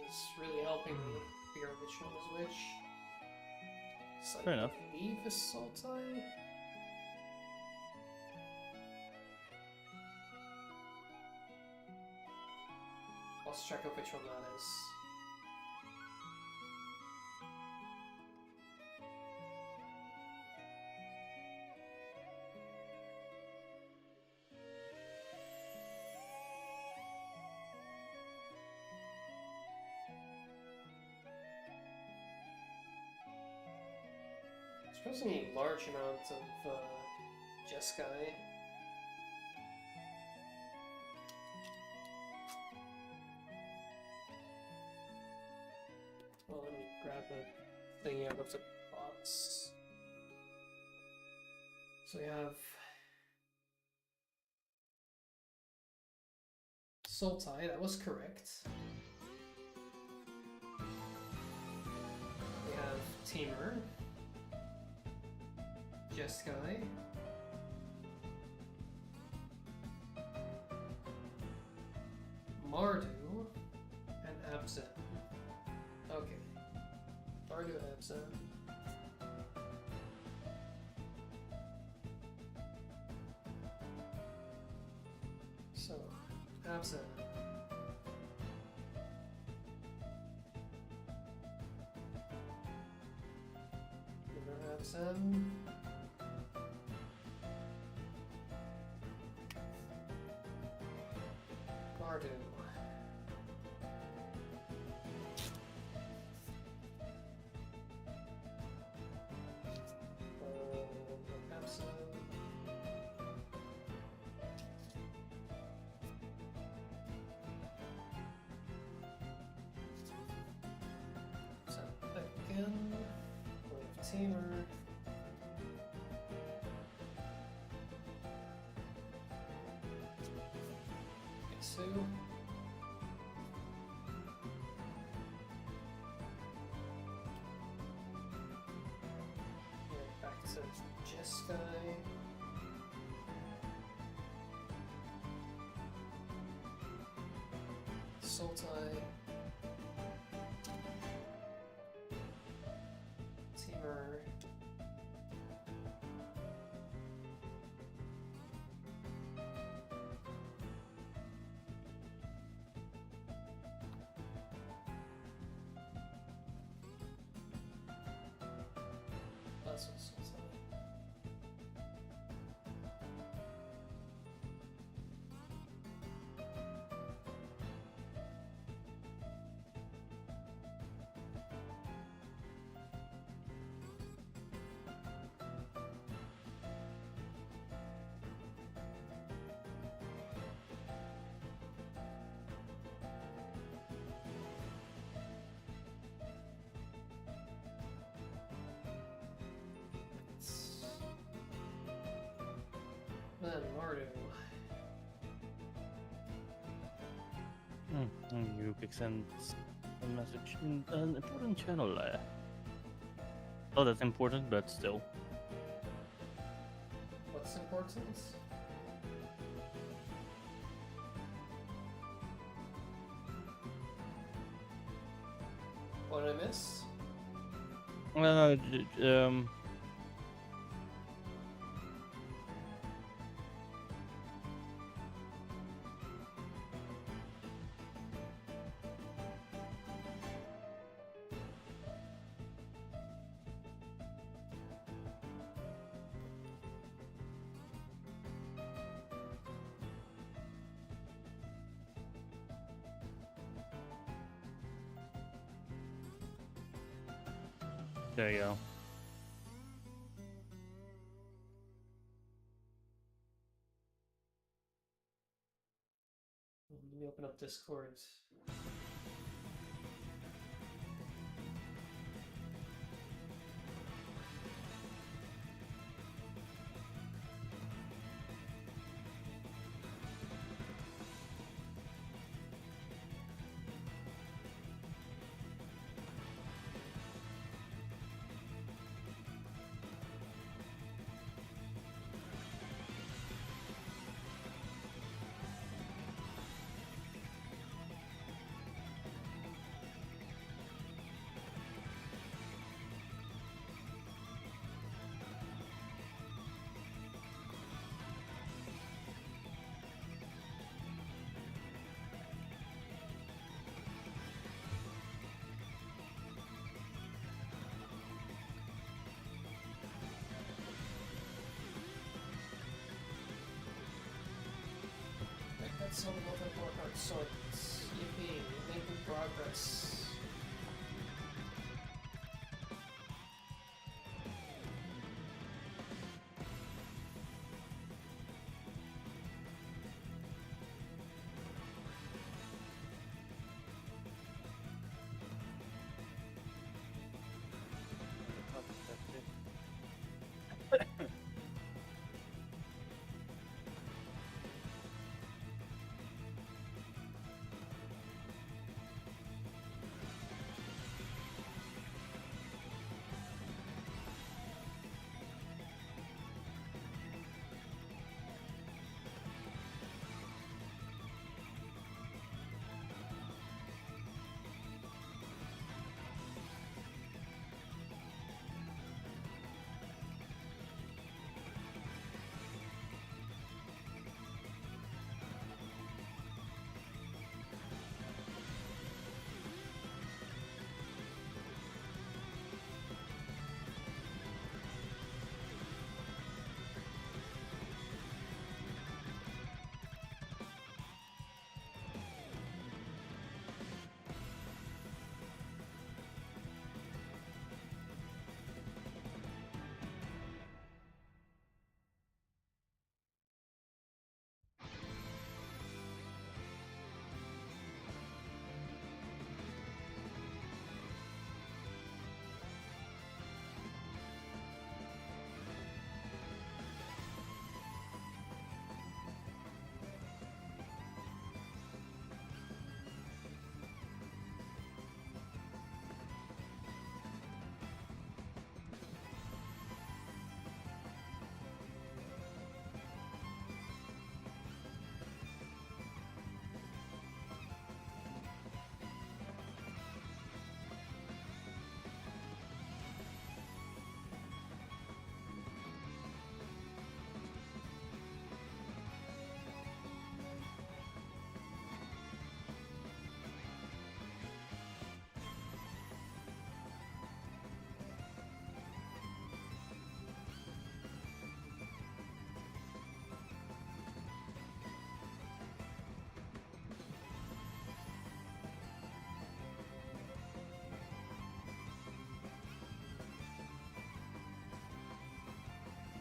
is really helping me figure out which one is which. So Fair enough. I believe is Sultai. Lost track of which one that is. There's any large amount of Jeskai. Well, let me grab a thingy out of the box. So we have Sultai, that was correct. We have Tamer, Jeskai, Mardu, and Abzan. Okay. Mardu, Abzan. So, Abzan. Abzan. Mardu. Abzan. So, again, we have Tamer. Sue. Yeah, back to Jeskai. Sultai. Tamer. That's what's Sultai. Then Mardu. You can send a message in an important channel. Oh, that's important, but still. What's important? What did I miss? There you go. Let me open up Discord. That's some multiple hard swords. Yippee, making progress.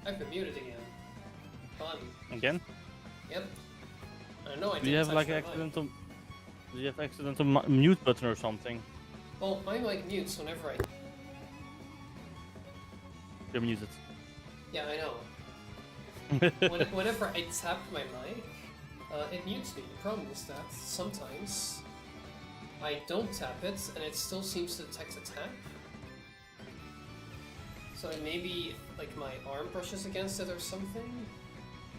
I've been muted again. Fun. Again? Yep. I know I Do you didn't have like touch my mic. accidental? Do you have accidental mute button or something? Well, my mic mutes whenever I... You're muted. Yeah, I know. Whenever I tap my mic, it mutes me. The problem is that sometimes I don't tap it and it still seems to detect a tap. So maybe like my arm brushes against it or something.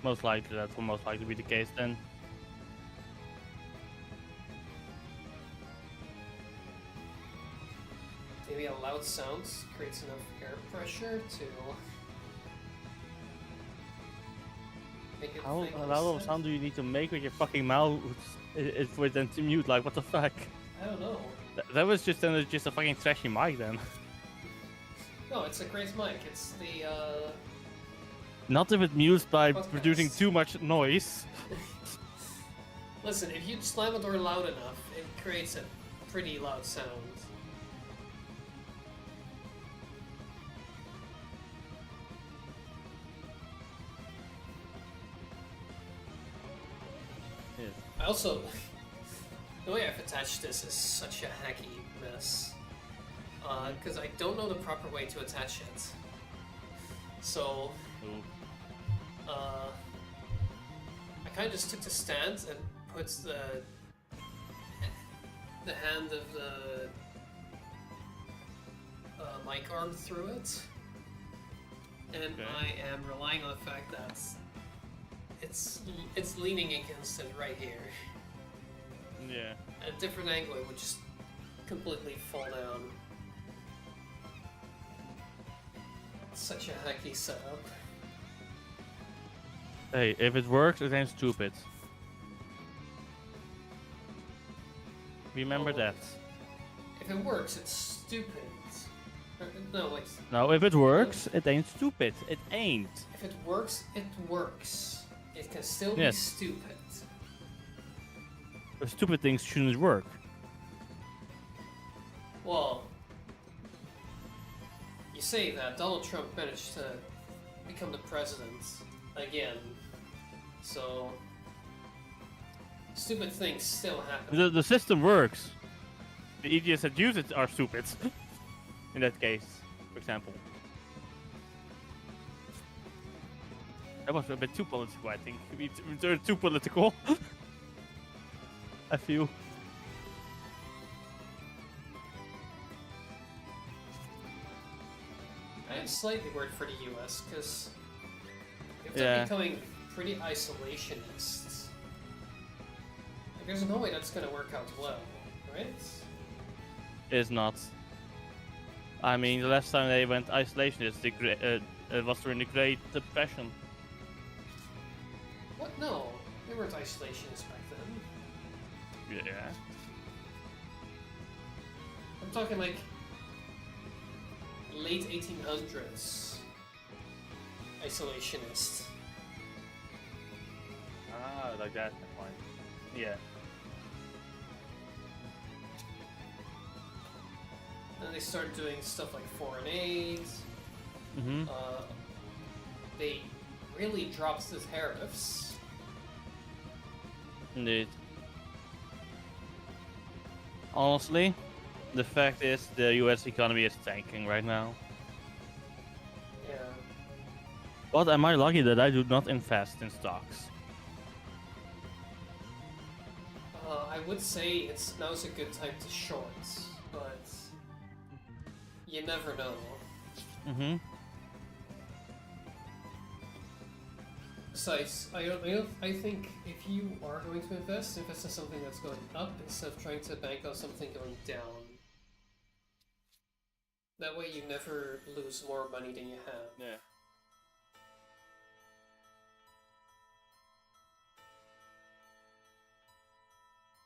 Most likely, that will most likely be the case then. Maybe a loud sound creates enough air pressure to make it How think loud of a instead. sound do you need to make with your fucking mouth for them to mute? Like, what the fuck? I don't know. That was just then just a fucking trashy mic then. No, it's a great mic. It's the Not if it mutes by Podcast. producing too much noise. Listen, if you slam a door loud enough, it creates a pretty loud sound. Yes. I also, the way I've attached this is such a hacky mess. Because I don't know the proper way to attach it. So, Ooh. I kind of just took the stand and put the hand of the mic arm through it, and Okay. I am relying on the fact that it's leaning against it right here. Yeah. At a different angle, it would just completely fall down. It's such a hacky setup. Hey, if it works, it ain't stupid. Remember Oh. that. If it works, it's stupid. No, wait. No, if it works, it ain't stupid. It ain't. If it works, it works. It can still Yes. be stupid. But stupid things shouldn't work. Well, you say that Donald Trump managed to become the president again, so stupid things still happen. The system works. The idiots that use it are stupid. In that case, for example. That was a bit too political, I think. They're too political. I feel. I am slightly worried for the US, because if Yeah. they're becoming pretty isolationist, like, there's no way that's gonna work out well, right? Is not. I mean, the last time they went isolationist, it was during the Great Depression. What? No, they weren't isolationists back then. Yeah. I'm talking like late 1800s isolationist. Ah, like that. Fine. Yeah. And they started doing stuff like foreign aid. Mm-hmm. They really dropped the tariffs. Indeed. Honestly, the fact is the US economy is tanking right now. Yeah. But am I lucky that I do not invest in stocks? I would say now's a good time to short, but you never know. Mm-hmm. Besides, I think if you are going to invest in something that's going up instead of trying to bank on something going down. That way you never lose more money than you have. Yeah.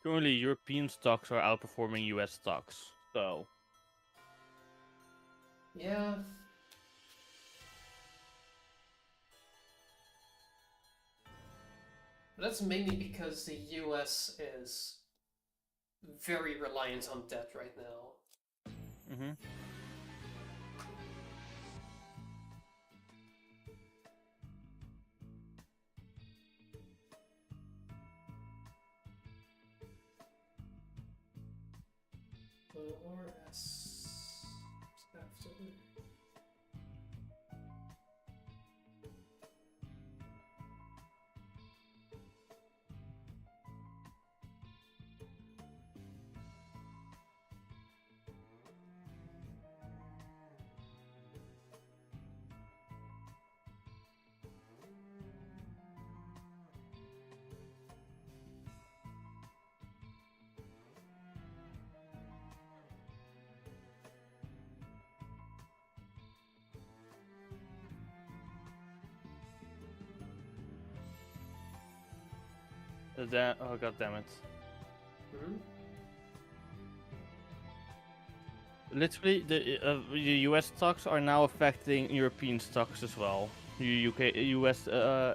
Currently, European stocks are outperforming US stocks, so... Yeah. But that's mainly because the US is very reliant on debt right now. Mm-hmm. or S after. Oh god damn it. Hmm? Literally, the US stocks are now affecting European stocks as well. UK, US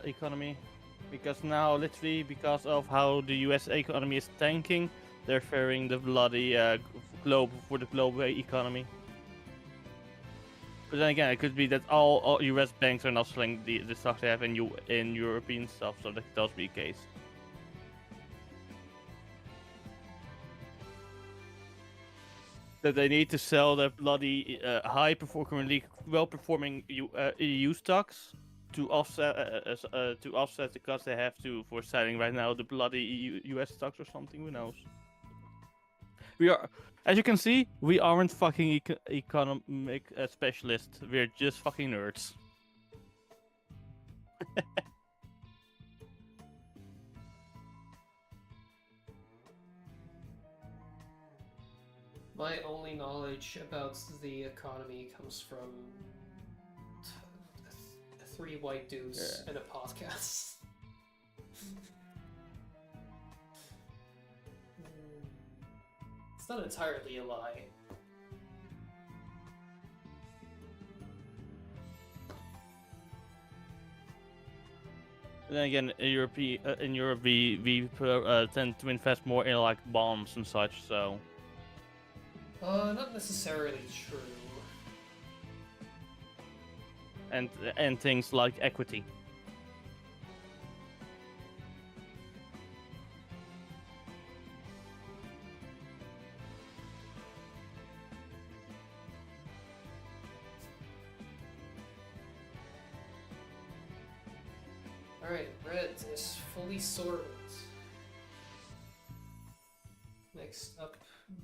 economy. Because now, literally, because of how the US economy is tanking, they're fearing the bloody global economy. But then again, it could be that all US banks are not selling the stocks they have in European stuff, so that could also be the case. That they need to sell their bloody currently well-performing EU stocks to offset the cost they have for selling right now the bloody US stocks or something. Who knows? We are, as you can see, we aren't fucking economic specialists. We're just fucking nerds. My only knowledge about the economy comes from three white dudes and a podcast. It's not entirely a lie. Then again, in Europe, we tend to invest more in like bonds and such. So. Not necessarily true. And things like equity. Alright, red is fully sorted. Next up,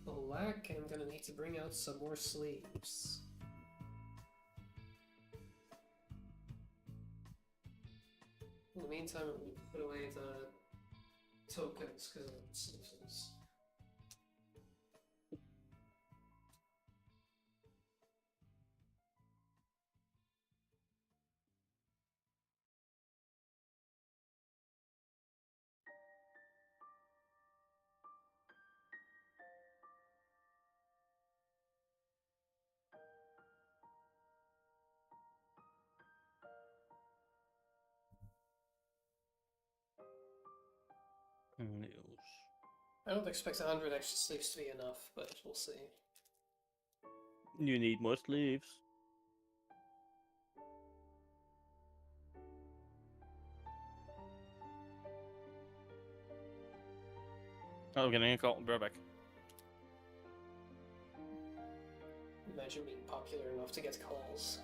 black, and I'm gonna need to bring out some more sleeves. In the meantime, I'm going to put away the tokens because of citizens. News. I don't expect 100 extra sleeves to be enough, but we'll see. You need more sleeves. Oh, I'm getting a call. Be right back. Imagine being popular enough to get calls.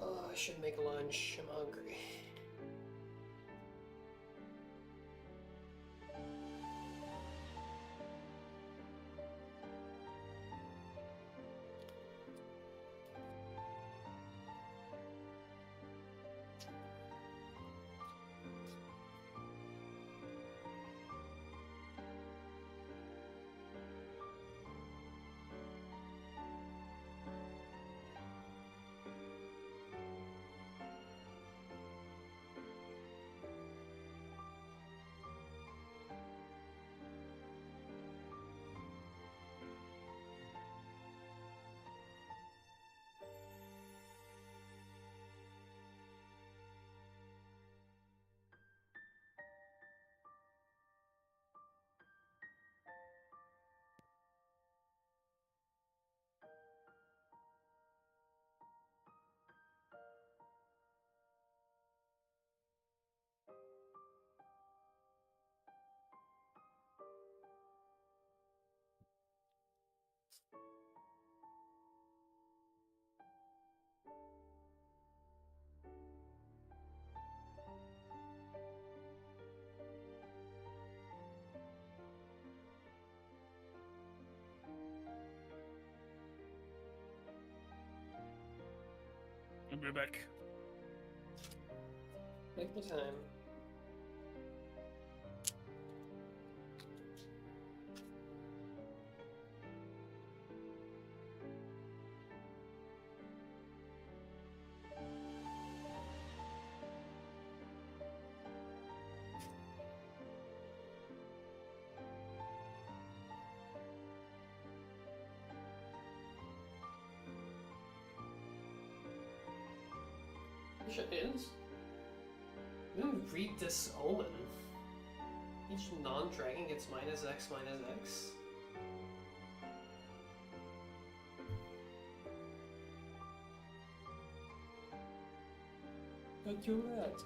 Oh, I should make lunch. I'm hungry. I'll be back. Take your time. Shit is. You didn't read this omen. Each non-dragon gets -X, -X. But you're right.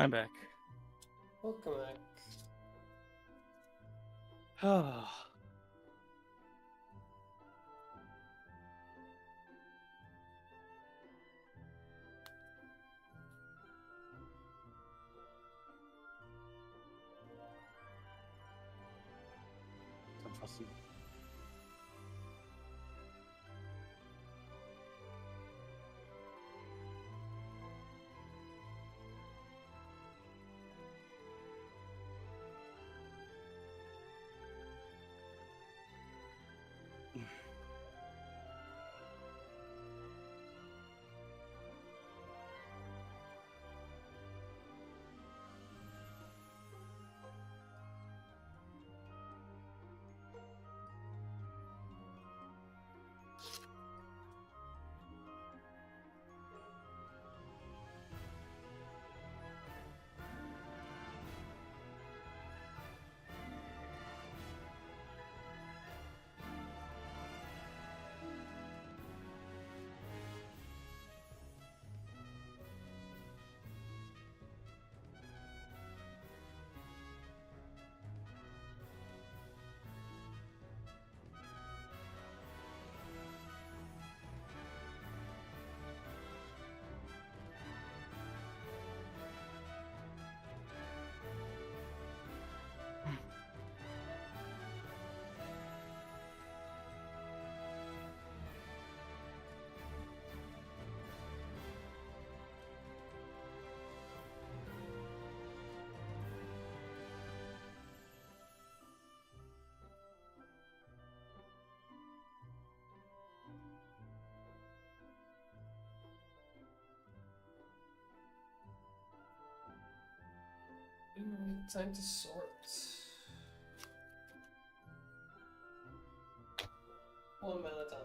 I'm back. Welcome back. I'm fussy. Time to sort. One mana done.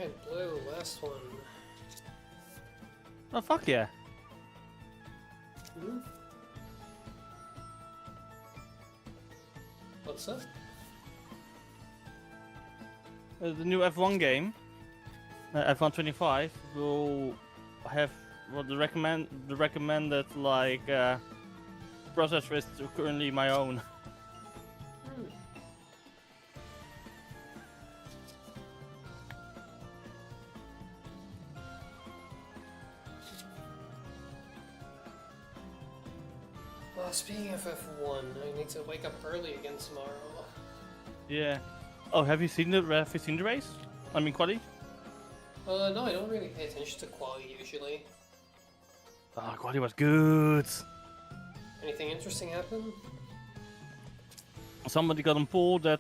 Alright, blue, last one. Oh fuck yeah! Hmm? What's up? The new F1 game, F1 25, will have the recommended like processor is currently my own. Hmm. Well, speaking of F1, I need to wake up early again tomorrow. Yeah. Oh, have you seen the race? I mean, quali. No, I don't really pay attention to quality usually. Oh, quali was good. Anything interesting happen? Somebody got on pole that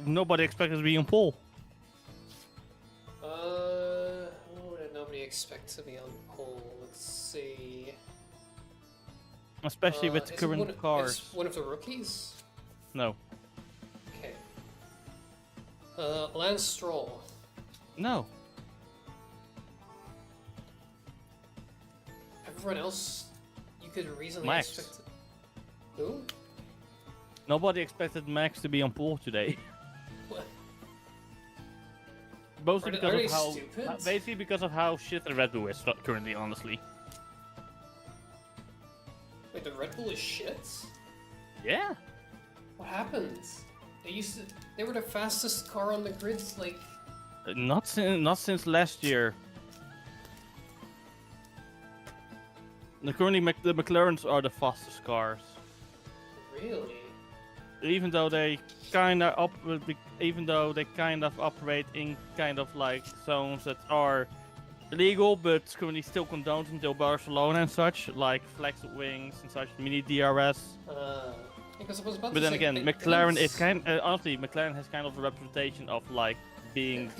nobody expected to be on pole. Who did nobody expect to be on pole? Let's see. Especially with the Is it current cars. Is one of the rookies? No. Okay. Lance Stroll. No. Everyone else, you could reasonably Max. expect. Who? Nobody expected Max to be on pole today. What? Mostly Are because they of how, stupid? basically because of how shit the Red Bull is currently, honestly. Wait, the Red Bull is shit? Yeah. What happened? They were the fastest car on the grid, like. Not since last year. Currently, the McLarens are the fastest cars. Really? Even though they kind of operate in kind of like zones that are illegal, but currently still condoned until Barcelona and such, like flex wings and such, mini DRS. Because I was about But to then say, again, I McLaren didn't is honestly, McLaren has kind of a reputation of like being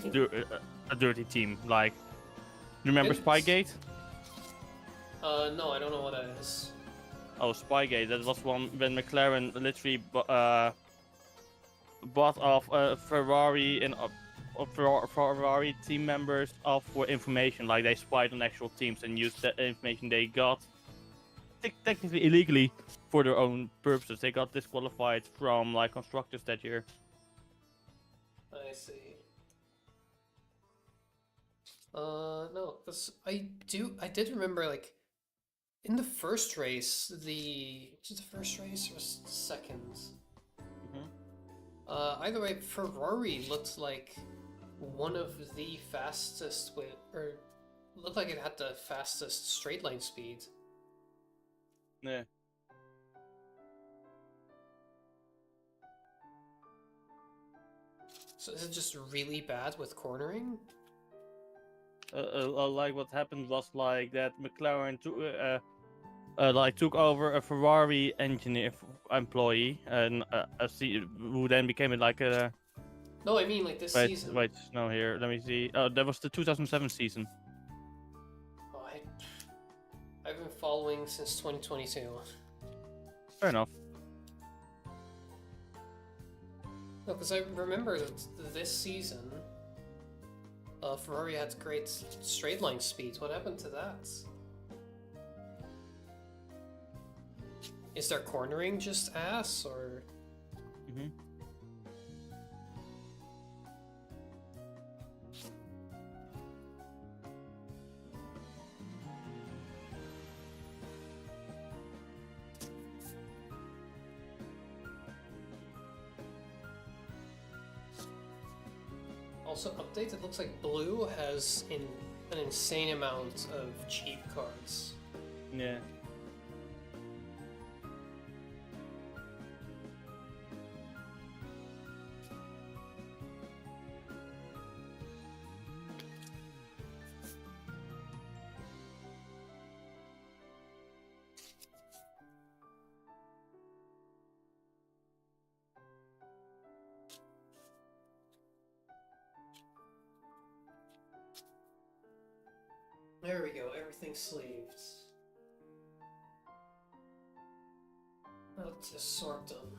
a dirty team. Like, remember Didn't- Spygate? No, I don't know what that is. Oh, Spygate. That was one when McLaren literally bought off Ferrari and Ferrari team members off for information. Like they spied on actual teams and used the information they got technically illegally for their own purposes. They got disqualified from like constructors that year. I see. No, because I did remember, like, in the first race, was it the first race or was it second? Either way, Ferrari looked like one of the fastest or looked like it had the fastest straight line speed. Yeah. So is it just really bad with cornering? Like what happened was like that McLaren took over a Ferrari engineer employee and who then became like a. No, I mean like this season. Wait, no, here. Let me see. Oh, that was the 2007 season. Oh, I've been following since 2022. Fair enough. No, because I remember that this season, Ferrari had great straight line speed. What happened to that? Is their cornering just ass, or? Mm-hmm. Also, update. It looks like Blue has an insane amount of cheap cards. Yeah. There we go. Everything's sleeved. Let's just sort them.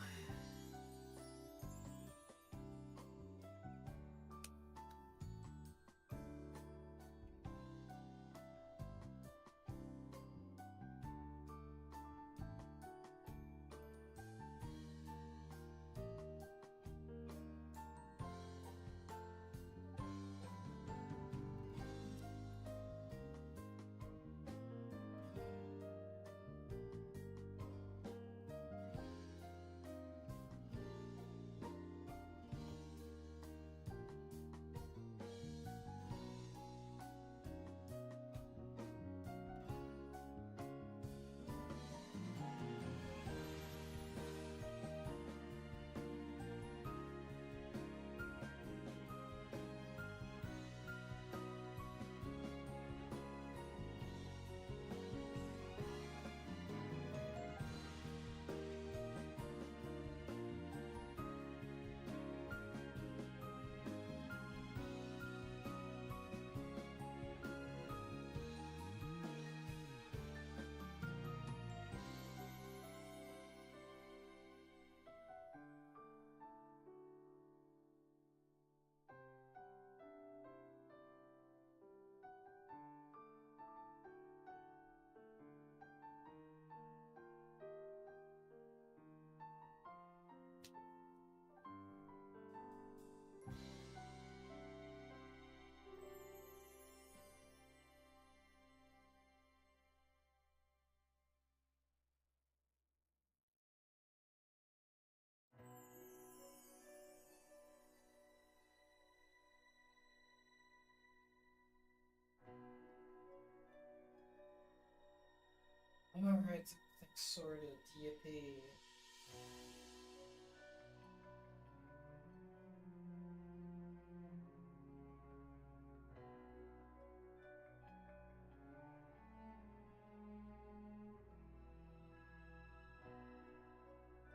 Alright, thanks sorted, yippee.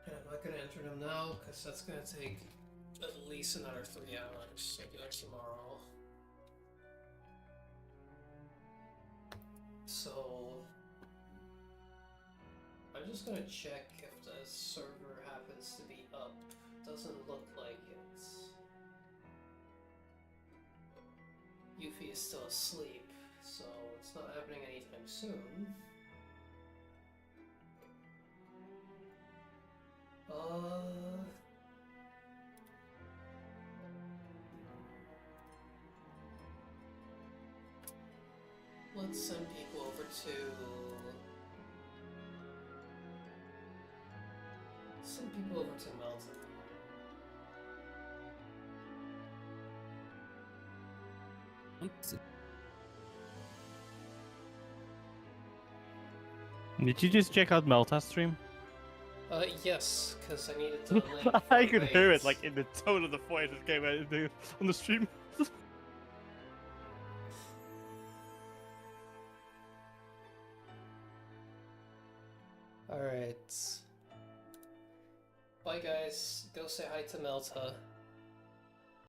And I'm not gonna enter them now, because that's gonna take at least another 3 hours, so do that tomorrow. So I'm just gonna check if the server happens to be up. Doesn't look like it. Yuffie is still asleep, so it's not happening anytime soon. Let's send people over to... Send people over to Melton. Did you just check out Melta's stream? Yes, because I needed to link I could hear it raids. like in the tone of the voice that came out on the stream. Alright. Bye guys, go say hi to Melta.